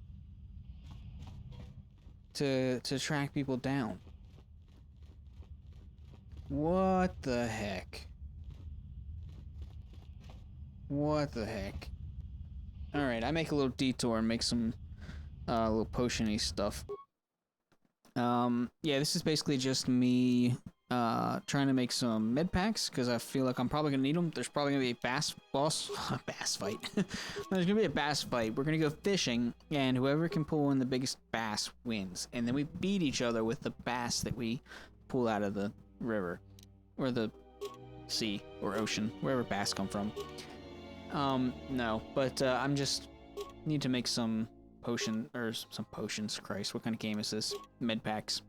to track people down. What the heck? What the heck? Alright, I make a little detour and make some little potion-y stuff. Yeah, this is basically just me trying to make some med packs because I feel like I'm probably gonna need them. There's probably gonna be a bass fight. There's gonna be a bass fight. We're gonna go fishing, and whoever can pull in the biggest bass wins. And then we beat each other with the bass that we pull out of the river or the sea or ocean, wherever bass come from. No, but I'm just need to make some potions. Christ, what kind of game is this? Med packs.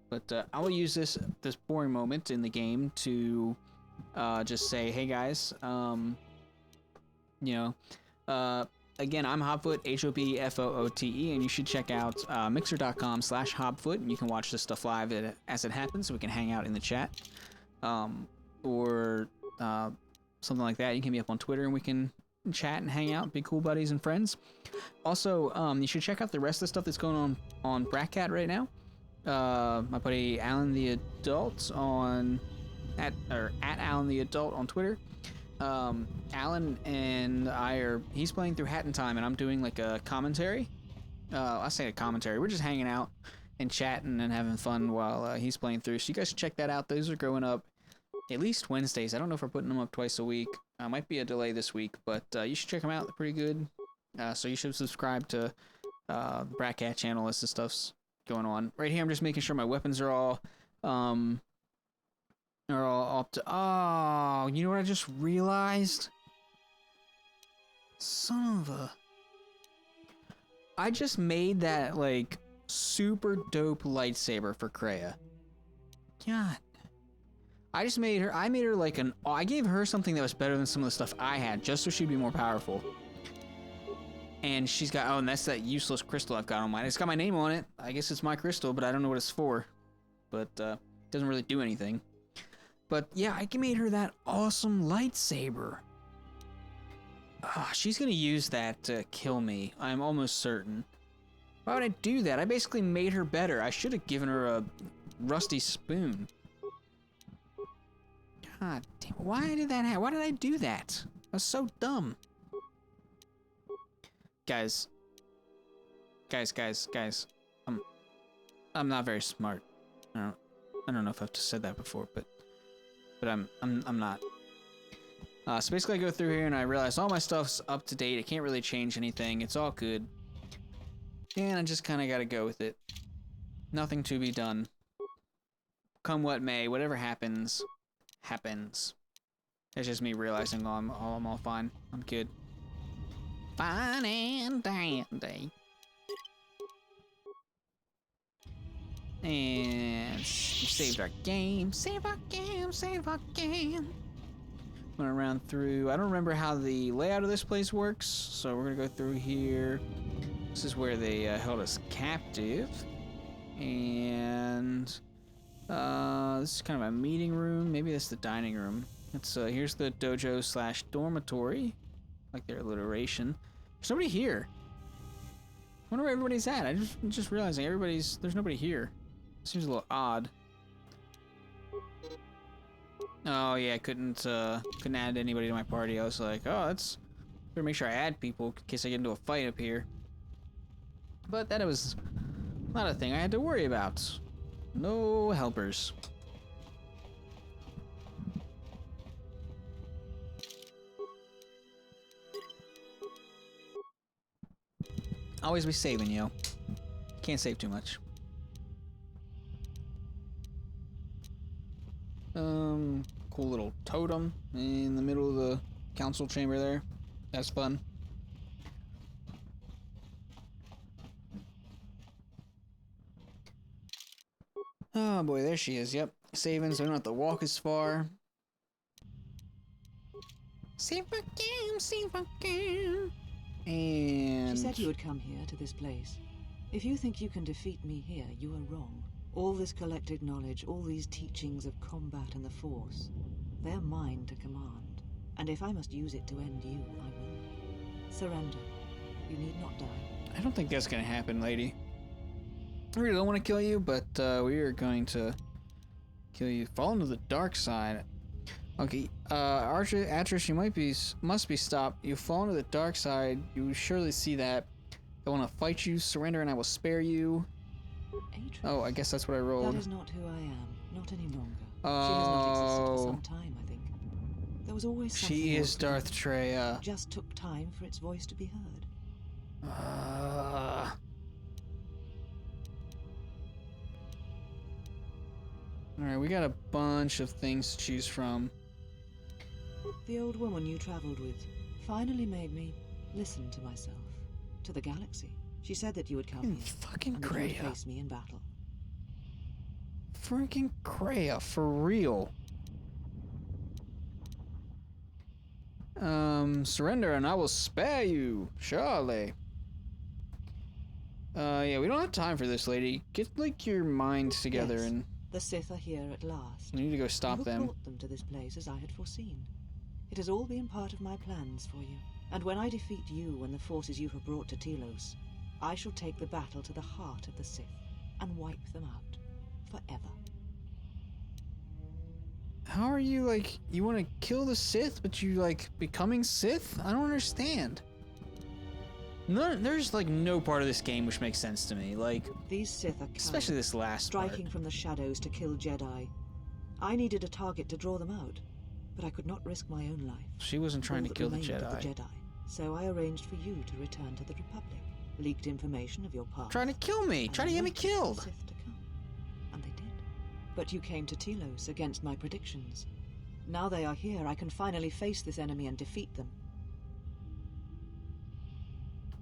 But I will use this boring moment in the game to just say, hey guys, again, I'm HobFoote, HobFoote, and you should check out mixer.com/HobFoote, and you can watch this stuff live as it happens, so we can hang out in the chat, or something like that. You can be up on Twitter, and we can chat and hang out, be cool buddies and friends. Also, you should check out the rest of the stuff that's going on BratCat right now. My buddy Alan the Adult at Alan the Adult on Twitter. Alan and he's playing through Hat in Time, and I'm doing like a commentary. I say a commentary. We're just hanging out and chatting and having fun while he's playing through. So you guys should check that out. Those are going up at least Wednesdays. I don't know if we're putting them up twice a week. Might be a delay this week, but you should check them out. They're pretty good. So you should subscribe to the BratCat channel as the stuff's going on. Right here, I'm just making sure my weapons are all up to... Oh, you know what I just realized? Son of a... I just made that, like, super dope lightsaber for Kreia. God. I made her like I gave her something that was better than some of the stuff I had, just so she'd be more powerful. And she's got, and that's that useless crystal I've got on mine. It's got my name on it. I guess it's my crystal, but I don't know what it's for. But, it doesn't really do anything. But, yeah, I made her that awesome lightsaber. She's gonna use that to kill me. I'm almost certain. Why would I do that? I basically made her better. I should have given her a rusty spoon. God damn, why did that happen? Why did I do that? I was so dumb. Guys. I'm not very smart. I don't know if I've said that before, but I'm not. So basically I go through here and I realize all my stuff's up to date. I can't really change anything. It's all good. And I just kind of got to go with it. Nothing to be done. Come what may, whatever happens, happens. It's just me realizing I'm all fine. I'm good. Fine and dandy. And saved our game. Save our game. Went around through. I don't remember how the layout of this place works, so we're gonna go through here. This is where they held us captive. And this is kind of a meeting room. Maybe that's the dining room. It's here's the dojo / dormitory, like their alliteration. There's nobody here. Wonder where everybody's at. Just realizing there's nobody here. Seems a little odd. Oh yeah, I couldn't add anybody to my party. I was like, oh, better make sure I add people in case I get into a fight up here. But that was not a thing I had to worry about. No helpers. Always be saving, yo. Can't save too much. Cool little totem in the middle of the council chamber there. That's fun. Oh boy, there she is. Yep. Saving so we don't have to walk as far. Save again, save again. And... She said you would come here to this place. If you think you can defeat me here, you are wrong. All this collected knowledge, all these teachings of combat and the Force, they are mine to command. And if I must use it to end you, I will. Surrender. You need not die. I don't think that's gonna happen, lady. I really don't want to kill you, but we are going to kill you. Fall into the dark side. Okay, Atris, you must be stopped. You fall into the dark side. You surely see that. I want to fight you, surrender, and I will spare you. Atris. Oh, I guess that's what I rolled. That is not who I am. Not any longer. She has not existed for some time, I think. There was always something. She is more Darth Treya. It just took time for its voice to be heard. Alright, we got a bunch of things to choose from. The old woman you traveled with finally made me listen to myself, to the galaxy. She said that you would come here Fucking and that you would Kreia. face me in battle. Freaking Kreia, for real. Surrender and I will spare you, surely. Yeah, we don't have time for this, lady. Get, like, your minds together Yes, and... the Sith are here at last. We need to go stop You have them. brought them to this place as I had foreseen. It has all been part of my plans for you. And when I defeat you and the forces you have brought to Telos, I shall take the battle to the heart of the Sith and wipe them out forever. How are you, like, you want to kill the Sith, but you, like, becoming Sith? I don't understand. There's, like, no part of this game which makes sense to me. Like, These Sith are especially cowards, this last striking part. from the shadows to kill Jedi. I needed a target to draw them out, but I could not risk my own life. She wasn't trying All to that kill the remained of Jedi. So I arranged for you to return to the Republic. Leaked information of your past. Trying to kill me! and Trying to get me waited for the killed! Sith to come. And they did. But you came to Telos against my predictions. Now they are here, I can finally face this enemy and defeat them.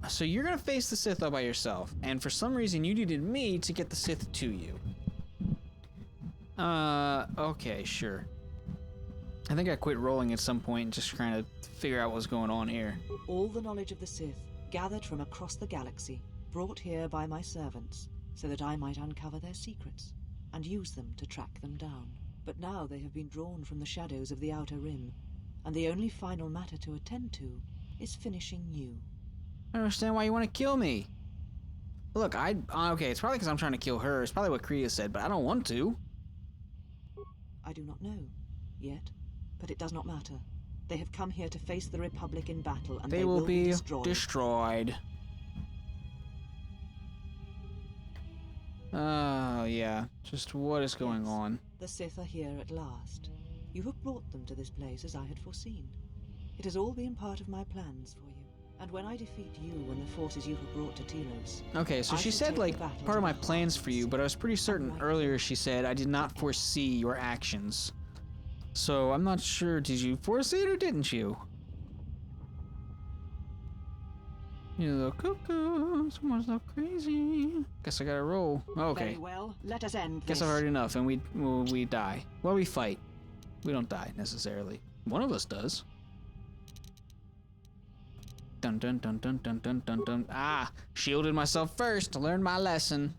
So you're gonna face the Sith all by yourself, and for some reason you needed me to get the Sith to you. Okay, sure. I think I quit rolling at some point and just trying to figure out what's going on here. All the knowledge of the Sith, gathered from across the galaxy, brought here by my servants, so that I might uncover their secrets, and use them to track them down. But now they have been drawn from the shadows of the Outer Rim, and the only final matter to attend to is finishing you. I don't understand why you want to kill me. Look, okay, it's probably because I'm trying to kill her. It's probably what Kreia said, but I don't want to. I do not know, yet, but it does not matter. They have come here to face the Republic in battle, and They will be destroyed. Oh, yeah. Just what is going Yes. on? The Sith are here at last. You have brought them to this place as I had foreseen. It has all been part of my plans for you. And when I defeat you and the forces you have brought to Telos... Okay, so I she shall said, take like, the battle part of to my the plans heart for of you, the but I was pretty certain Unright. earlier she said I did not foresee your actions. So I'm not sure, did you foresee it or didn't you? You little cuckoo, someone's not crazy. Guess I gotta roll. Okay. Very well, let us end Guess this. I've heard enough, and we die. Well, we fight. We don't die, necessarily. One of us does. Dun dun dun dun dun dun dun dun. Ah! Shielded myself first to learn my lesson.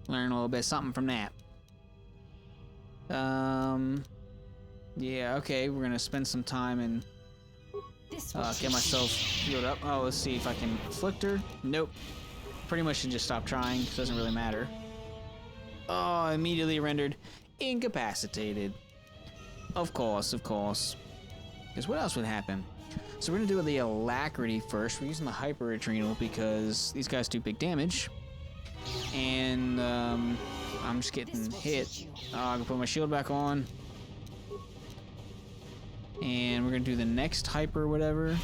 Learn a little bit something from that. Yeah, okay, we're gonna spend some time in Get myself healed up. Oh, let's see if I can afflict her. Nope. Pretty much should just stop trying. It doesn't really matter. Oh, immediately rendered incapacitated. Of course, of course. Because what else would happen? So we're going to do the alacrity first. We're using the hyper adrenal because these guys do big damage. And I'm just getting hit. I'm going to put my shield back on. And we're going to do the next hyper whatever.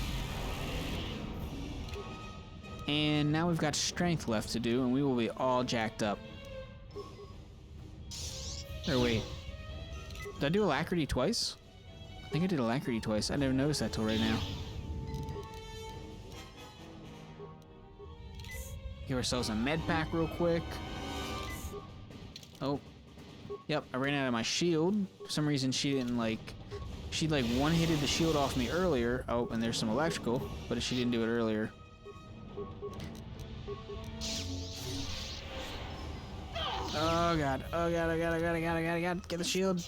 And now we've got strength left to do, and we will be all jacked up. Or wait. Did I do alacrity twice? I think I did alacrity twice. I never noticed that till right now. Give ourselves a med pack real quick. Oh. Yep, I ran out of my shield. For some reason she didn't she one-hitted the shield off me earlier. Oh, and there's some electrical, but she didn't do it earlier. Oh god, oh god, oh god, oh god, oh god, oh god, oh god, get the shield.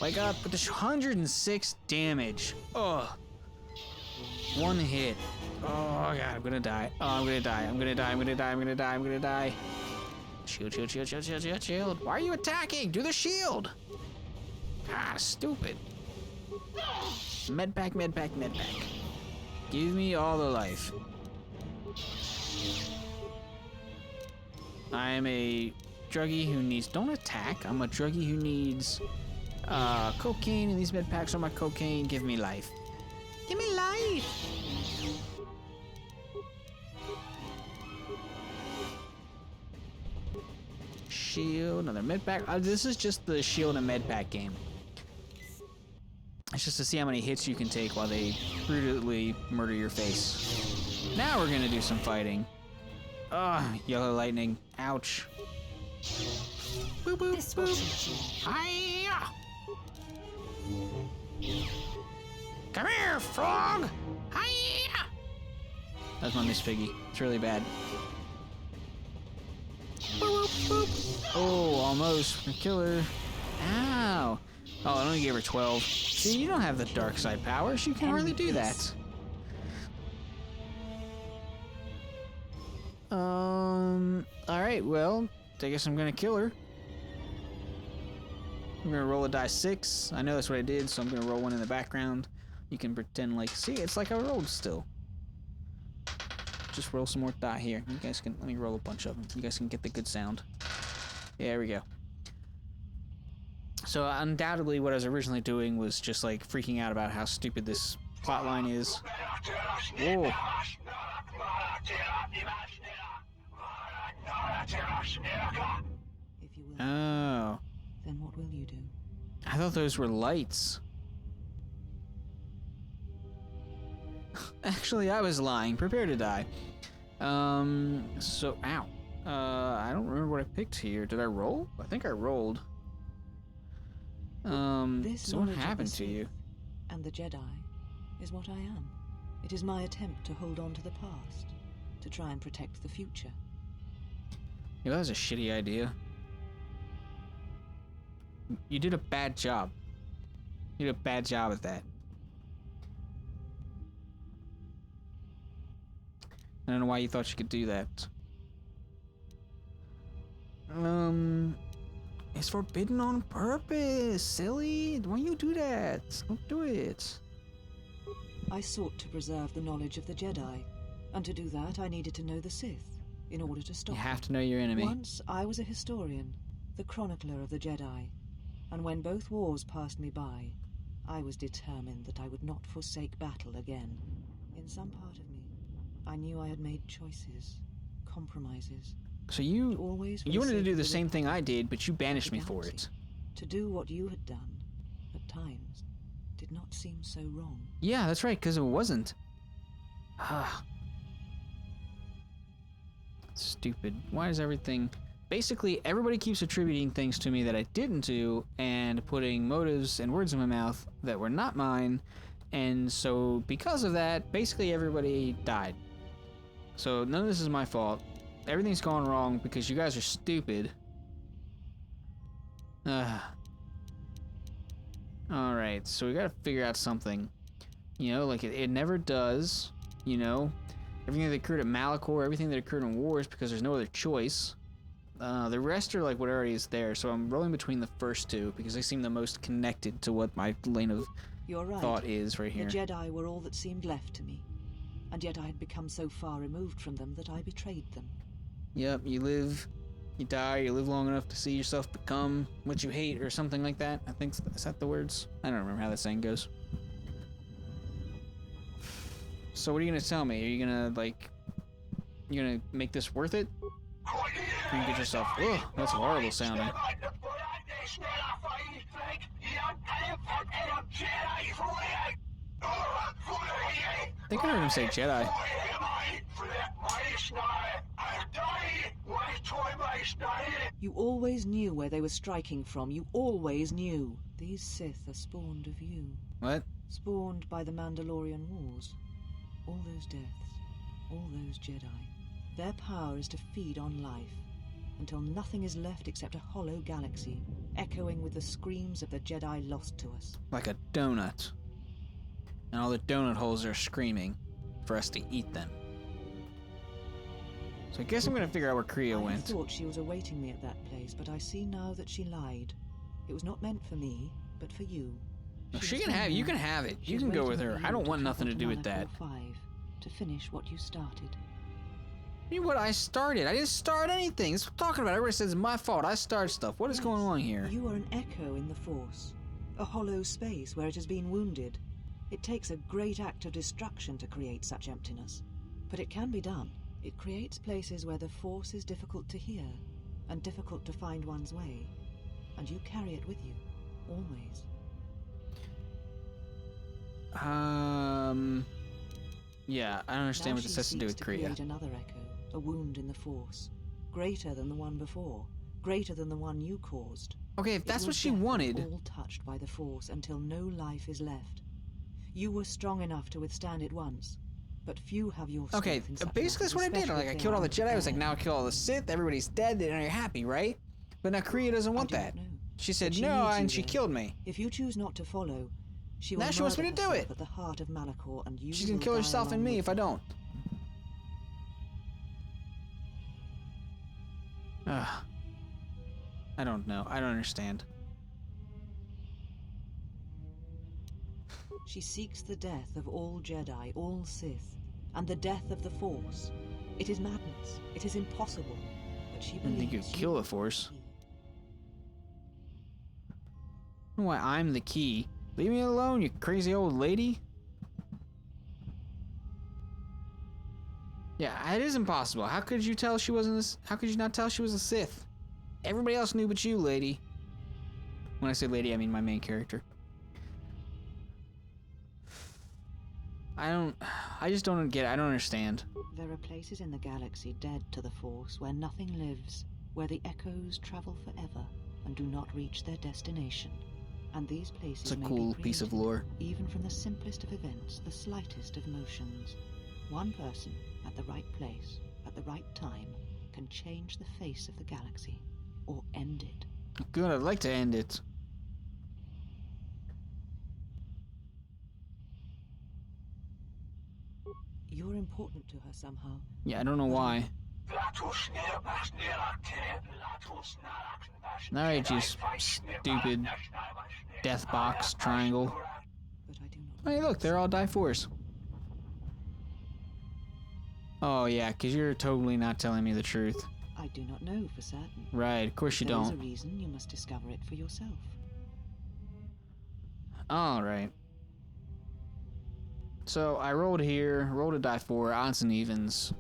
Wake up with the 106 damage. Oh. One hit. Oh god, I'm gonna die. Oh, I'm gonna die, I'm gonna die, I'm gonna die, I'm gonna die, I'm gonna die. Shield, shield, shield, shield, shield, shield, shield. Why are you attacking? Do the shield. Ah, stupid. Medpack, medpack, medpack. Give me all the life. I am a druggie who needs... Don't attack. I'm a druggie who needs cocaine, and these med packs are my cocaine. Give me life. Give me life! Shield, another med pack. This is just the shield and med pack game. It's just to see how many hits you can take while they brutally murder your face. Now we're gonna do some fighting. Ugh, yellow lightning. Ouch. Boop, boop, boop. Hiya! Come here, frog! Hiya! That's my Miss Piggy. It's really bad. Boop, boop, boop. Oh, almost. Killer. Ow. Oh, I only gave her 12. See, you don't have the dark side powers. You can't really do that. Alright, well, I guess I'm gonna kill her. I'm gonna roll a die 6. I know that's what I did, so I'm gonna roll one in the background. You can pretend like, see, it's like I rolled still. Just roll some more die here. You guys can, let me roll a bunch of them. You guys can get the good sound. Yeah, there we go. So undoubtedly what I was originally doing was just like freaking out about how stupid this plotline is. Whoa. If you will, Oh. then what will you do? I thought those were lights. Actually, I was lying. Prepare to die. So, ow. I don't remember what I picked here. Did I roll? I think I rolled. So what happened to you? And the Jedi is what I am. It is my attempt to hold on to the past, to try and protect the future. Yeah, that was a shitty idea. You did a bad job. You did a bad job at that. I don't know why you thought you could do that. It's forbidden on purpose, silly. Why you do that? Don't do it. I sought to preserve the knowledge of the Jedi, and to do that I needed to know the Sith, in order to stop You them. have to know your enemy. Once I was a historian, the chronicler of the Jedi, and when both wars passed me by, I was determined that I would not forsake battle again. In some part of me, I knew I had made choices, compromises. So you Always for wanted to sake do of the same thing I did, but you banished me for it. To do what you had done, at times, did not seem so wrong. Yeah, that's right, because it wasn't. Ah. Stupid. Why is everything... Basically, everybody keeps attributing things to me that I didn't do, and putting motives and words in my mouth that were not mine, and so because of that, basically everybody died. So none of this is my fault. Everything's gone wrong because you guys are stupid. Alright, so we gotta figure out something. You know, like it never does. You know, everything that occurred at Malachor, everything that occurred in wars, because there's no other choice. The rest are like what already is there, so I'm rolling between the first two because they seem the most connected to what my lane of You're right. thought is right here. The Jedi were all that seemed left to me, and yet I had become so far removed from them that I betrayed them. Yep, you live, you die, you live long enough to see yourself become what you hate or something like that. I think, is that the words? I don't remember how that saying goes. So what are you gonna tell me? Are you gonna, like, you gonna make this worth it? You can get yourself, ugh, that's horrible sounding. I think I heard him say Jedi. You always knew where they were striking from. You always knew. These Sith are spawned of you. What? Spawned by the Mandalorian Wars. All those deaths. All those Jedi. Their power is to feed on life, until nothing is left except a hollow galaxy, echoing with the screams of the Jedi lost to us. Like a donut. And all the donut holes are screaming for us to eat them. So I guess I'm gonna figure out where Kriya went. I thought she was awaiting me at that place, but I see now that she lied. It was not meant for me, but for you. She can have it. You can have it. You can go with her. I don't want nothing to do with that. To finish what you started. I mean, what I started? I didn't start anything. That's what I'm talking about. Everybody says it's my fault. I start stuff. What is going on here? You are an echo in the Force. A hollow space where it has been wounded. It takes a great act of destruction to create such emptiness. But it can be done. It creates places where the Force is difficult to hear, and difficult to find one's way. And you carry it with you. Always. Yeah, I don't understand what this has to do with Kriya. Create another echo, a wound in the Force, greater than the one before, greater than the one you caused. Okay, if that's what she wanted. All touched by the Force until no life is left. You were strong enough to withstand it once, but few have your strength. Okay, in such basically that's what I did. Like, I killed all the Jedi. I was like, now I kill all the Sith. Everybody's dead. Then you're happy, right? But now Kriya doesn't want that. She said no, and she killed me. If you choose not to follow, she will now she wants me to do it. At the heart of Malachor, and you She's gonna kill herself and me if I don't. I don't know. I don't understand. She seeks the death of all Jedi, all Sith, and the death of the Force. It is madness. It is impossible. But she believes I think you could kill the Force. I don't know why I'm the key. Leave me alone, you crazy old lady. Yeah, it is impossible. How could you tell she wasn't how could you not tell she was a Sith? Everybody else knew but you, lady. When I say lady, I mean my main character. I just don't get it. I don't understand. There are places in the galaxy dead to the Force where nothing lives, where the echoes travel forever and do not reach their destination. And these places it's a cool piece of lore. Even from the simplest of events, the slightest of motions. One person, at the right place, at the right time, can change the face of the galaxy, or end it. Good, I'd like to end it. You're important to her somehow. Yeah, I don't know why. Alright, you stupid death box triangle. But I do not. Hey, look, they're all die 4s. Oh yeah, because you're totally not telling me the truth. I do not know for certain. Right, of course you There is don't. a reason you must discover it for yourself. Alright. So I rolled here, rolled a die 4, odds and evens.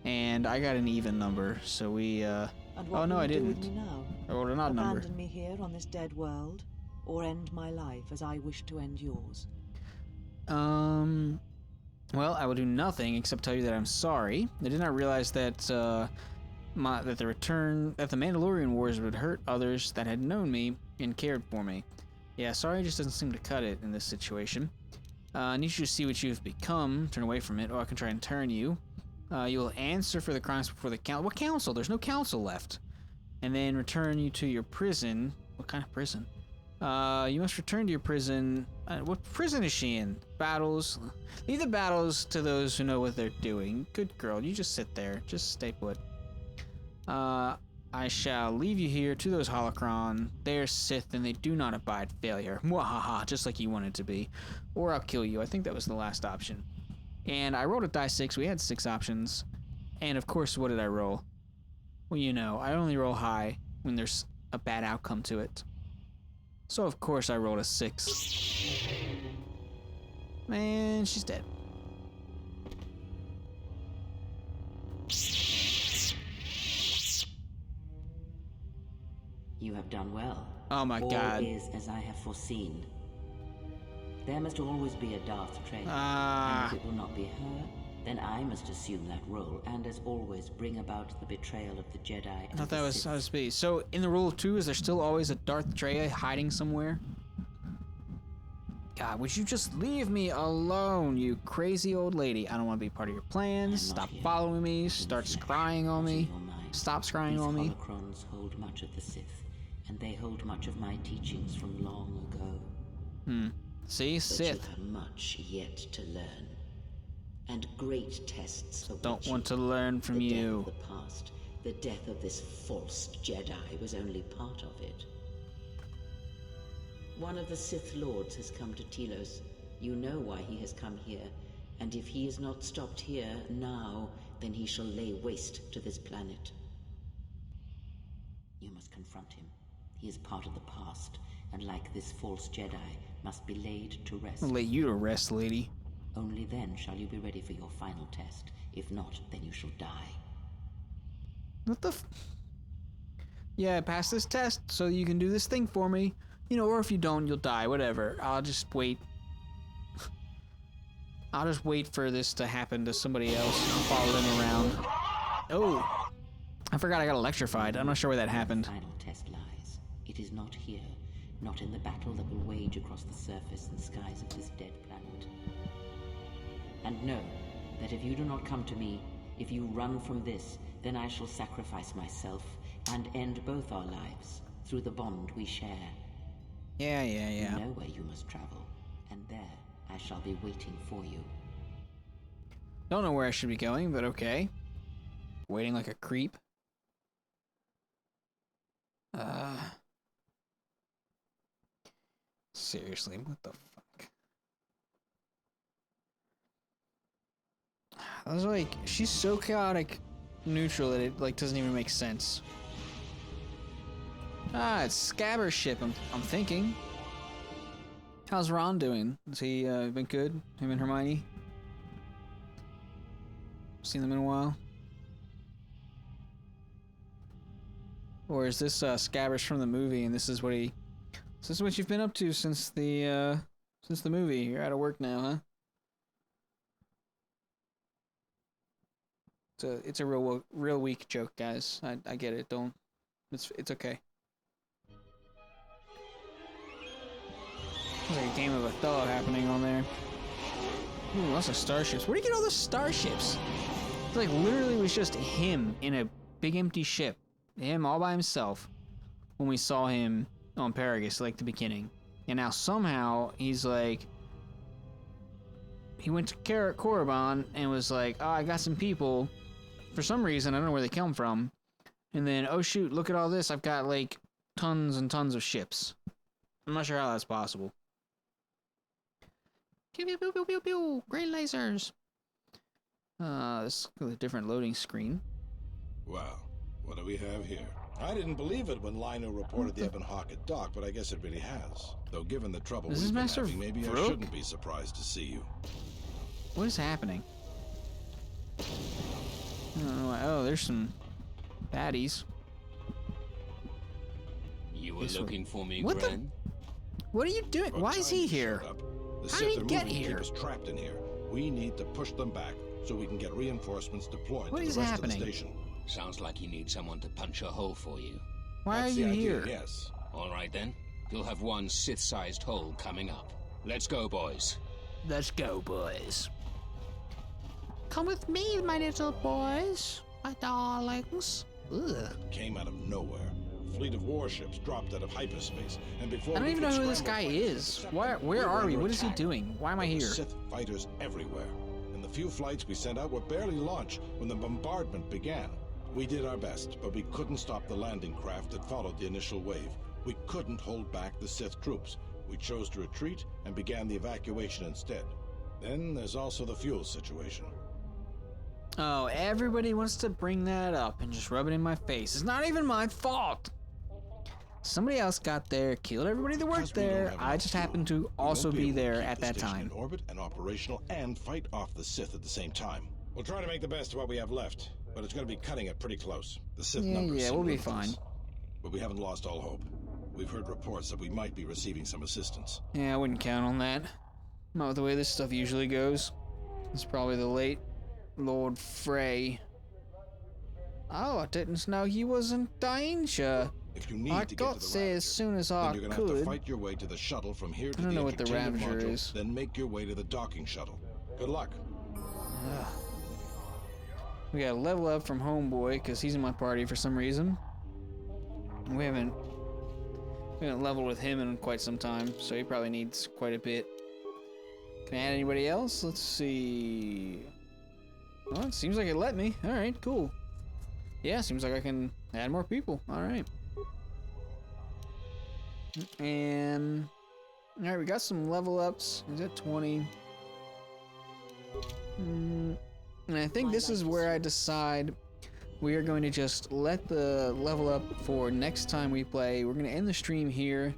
And I got an even number, so we, And what oh no, will I you do didn't. with me now? I rolled an odd number. Abandon me here on this dead world, or end my life as I wish to end yours? Well, I will do nothing except tell you that I'm sorry. I did not realize that, that the Mandalorian Wars would hurt others that had known me and cared for me. Yeah, sorry just doesn't seem to cut it in this situation. I need you to see what you've become, turn away from it, or I can try and turn you. You will answer for the crimes before the council. What council? There's no council left. And then return you to your prison. What kind of prison? You must return to your prison. What prison is she in? Battles. Leave the battles to those who know what they're doing. Good girl, you just sit there. Just stay put. I shall leave you here to those holocron. They are Sith and they do not abide failure. Mwahaha, just like you wanted to be. Or I'll kill you. I think that was the last option. And I rolled a die 6. We had 6 options. And of course, what did I roll? Well, you know, I only roll high when there's a bad outcome to it. So of course I rolled a 6. Man, she's dead. You have done well. Oh my God. All is as I have foreseen. There must always be a Darth Trader. Ah. And if it will not be her, then I must assume that role, and as always, bring about the betrayal of the Jedi. I thought that was how to be. So in the rule of 2, is there still always a Darth Trader hiding somewhere? God, would you just leave me alone, you crazy old lady? I don't want to be part of your plans. Stop following me. Starts crying on me. Stops crying on me. These holocrons hold much of the Sith, and they hold much of my teachings from long ago. See, But Sith. you have much yet to learn, and great tests await Don't you. want to learn from The you. death of the past, the death of this false Jedi was only part of it. One of the Sith Lords has come to Telos. You know why he has come here, and if he is not stopped here now, then he shall lay waste to this planet. You must confront him. He is part of the past, and like this false Jedi, must be laid to rest. I'll lay you to rest, lady. Only then shall you be ready for your final test. If not, then you shall die. What the f... Yeah, pass this test so you can do this thing for me. You know, or if you don't, you'll die. Whatever. I'll just wait. I'll just wait for this to happen to somebody else. I'll follow them around. Oh! I forgot I got electrified. I'm not sure where that happened. The final test lies. It is not here. Not in the battle that will wage across the surface and skies of this dead planet. And know that if you do not come to me, if you run from this, then I shall sacrifice myself and end both our lives through the bond we share. Yeah. You know where you must travel, and there I shall be waiting for you. Don't know where I should be going, but okay. Waiting like a creep. Seriously, what the fuck? I was like, she's so chaotic neutral that it like doesn't even make sense. It's Scabber's ship, I'm thinking. How's Ron doing? Has he been good? Him and Hermione? Seen them in a while? Or is this Scabbers from the movie and this is what he... Is this what you've been up to since the movie? You're out of work now, huh? It's a real weak joke, guys. I get it. Don't... It's okay. There's like a game of Othello happening on there. Ooh, lots of starships. Where do you get all the starships? It's like literally was just him in a big empty ship. Him all by himself when we saw him on Paragus, like the beginning. And now somehow he's like... He went to Korriban and was like, oh, I got some people. For some reason, I don't know where they come from. And then, oh shoot, look at all this. I've got like tons and tons of ships. I'm not sure how that's possible. Pew pew pew pew pew pew. Great lasers. This is a different loading screen. Wow, what do we have here? I didn't believe it when Lino reported the Ebon Hawk at dock, but I guess it really has. Though given the trouble we've been having, maybe I shouldn't be surprised to see you. What is happening? I don't know. Oh, there's some baddies. You were looking for me, what Gren? What are you doing? Why is he here? The How Sith did he are get moving to here? keep us trapped in here. We need to push them back so we can get reinforcements deployed What to is the rest happening? of the station. Sounds like you need someone to punch a hole for you. Why That's are the you idea, here? yes. All right then. You'll have one Sith-sized hole coming up. Let's go, boys. Let's go, boys. Come with me, my little boys. My darlings. Ugh. Came out of nowhere. fleet of warships dropped out of hyperspace, and before I don't we even could know who this scramble guy planes is. to intercept them, Where are we? under What is he attack. doing? Why am I There were here? Sith fighters everywhere, and the few flights we sent out were barely launched when the bombardment began. We did our best, but we couldn't stop the landing craft that followed the initial wave. We couldn't hold back the Sith troops. We chose to retreat and began the evacuation instead. Then there's also the fuel situation. Oh, everybody wants to bring that up and just rub it in my face. It's not even my fault. Somebody else got there, killed everybody that worked there. I just happened to also be there at that time. In orbit and operational and fight off the Sith at the same time. We'll try to make the best of what we have left, but it's going to be cutting it pretty close. The Sith numbers Yeah, seem we'll be limitless. fine. But we haven't lost all hope. We've heard reports that we might be receiving some assistance. Yeah, I wouldn't count on that. Not the way this stuff usually goes. It's probably the late Lord Frey. Oh, I didn't know he was in danger. If you need I to got get to the there Ravager, as soon as then I you're gonna have to could. fight your way to the shuttle from here to I don't the know what the entertainment Ravager module, is. then make your way to the docking shuttle. Good luck. We got a level up from Homeboy because he's in my party for some reason. We haven't leveled with him in quite some time, so he probably needs quite a bit. Can I add anybody else? Let's see. Well, it seems like it let me. All right, cool. Yeah, seems like I can add more people. All right. And all right, we got some level ups. Is that 20? And I think this is where I decide we are going to just let the level up for next time we play. We're going to end the stream here,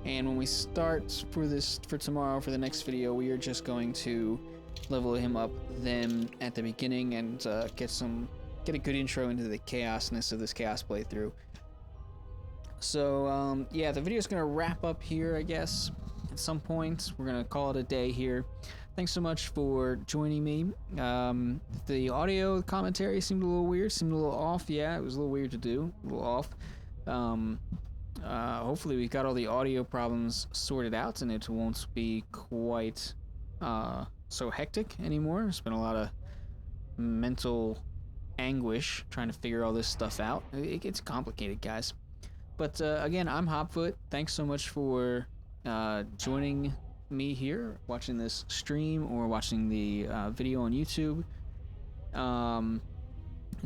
and when we start for tomorrow for the next video, we are just going to level him up then at the beginning and get a good intro into the chaosness of this chaos playthrough. So yeah, the video is going to wrap up here, I guess. At some point, we're going to call it a day here. Thanks so much for joining me. The audio commentary seemed a little weird, seemed a little off. Yeah, it was a little weird to do, a little off. Hopefully we've got all the audio problems sorted out and it won't be quite so hectic anymore. It's been a lot of mental anguish trying to figure all this stuff out. It gets complicated, guys. But again, I'm HobFoote. Thanks so much for joining me here, watching this stream or watching the video on YouTube.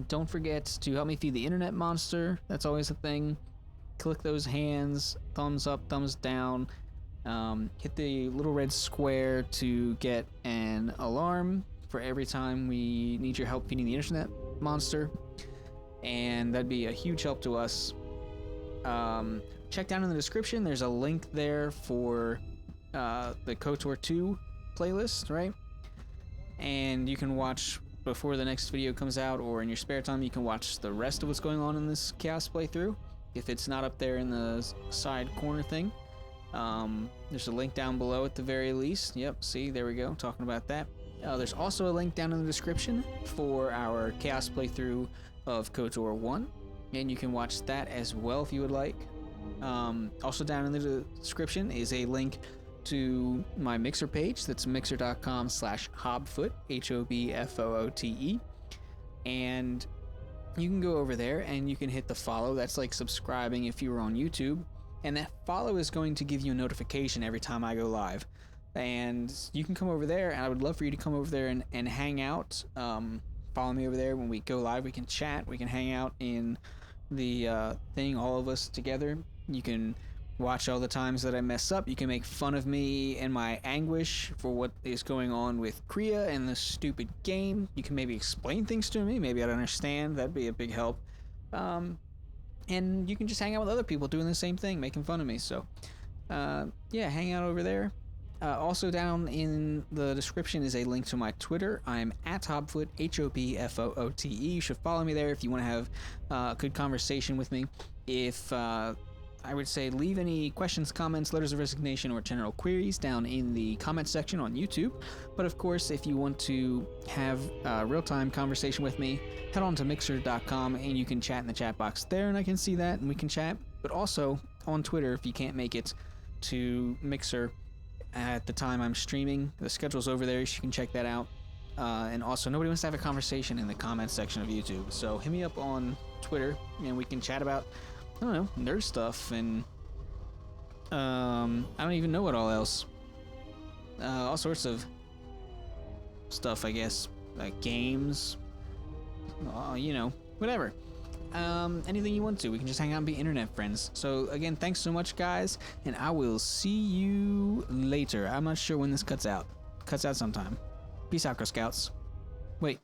Don't forget to help me feed the internet monster. That's always a thing. Click those hands, thumbs up, thumbs down. Hit the little red square to get an alarm for every time we need your help feeding the internet monster, and that'd be a huge help to us. Check down in the description. There's a link there for the KOTOR 2 playlist, right? And you can watch before the next video comes out, or in your spare time you can watch the rest of what's going on in this chaos playthrough if it's not up there in the side corner thing. There's a link down below at the very least. Yep, see, there we go, talking about that. There's also a link down in the description for our chaos playthrough of KOTOR 1, and you can watch that as well if you would like. Also down in the description is a link to my Mixer page. That's mixer.com/HobFoote, HobFoote, and you can go over there and you can hit the follow. That's like subscribing if you were on YouTube, and that follow is going to give you a notification every time I go live. And you can come over there, and I would love for you to come over there and hang out. Follow me over there. When we go live, we can chat, we can hang out in the thing, all of us together. You can watch all the times that I mess up. You can make fun of me and my anguish for what is going on with Kriya and this stupid game. You can maybe explain things to me. Maybe I'd understand. That'd be a big help. And you can just hang out with other people doing the same thing, making fun of me. So, yeah, hang out over there. Also down in the description is a link to my Twitter. I'm at HobFoote, HobFoote. You should follow me there if you want to have a good conversation with me. If I would say leave any questions, comments, letters of resignation, or general queries down in the comment section on YouTube. But of course, if you want to have a real-time conversation with me, head on to mixer.com and you can chat in the chat box there, and I can see that and we can chat. But also on Twitter, if you can't make it to Mixer at the time I'm streaming, the schedule's over there, so you can check that out. And also, nobody wants to have a conversation in the comments section of YouTube, so hit me up on Twitter and we can chat about I don't know, nerd stuff and I don't even know what all else. All sorts of stuff, I guess, like games, you know, whatever. Anything you want to. We can just hang out and be internet friends. So again, thanks so much, guys, and I will see you later. I'm not sure when this cuts out. Cuts out sometime. Peace out, Girl Scouts. Wait.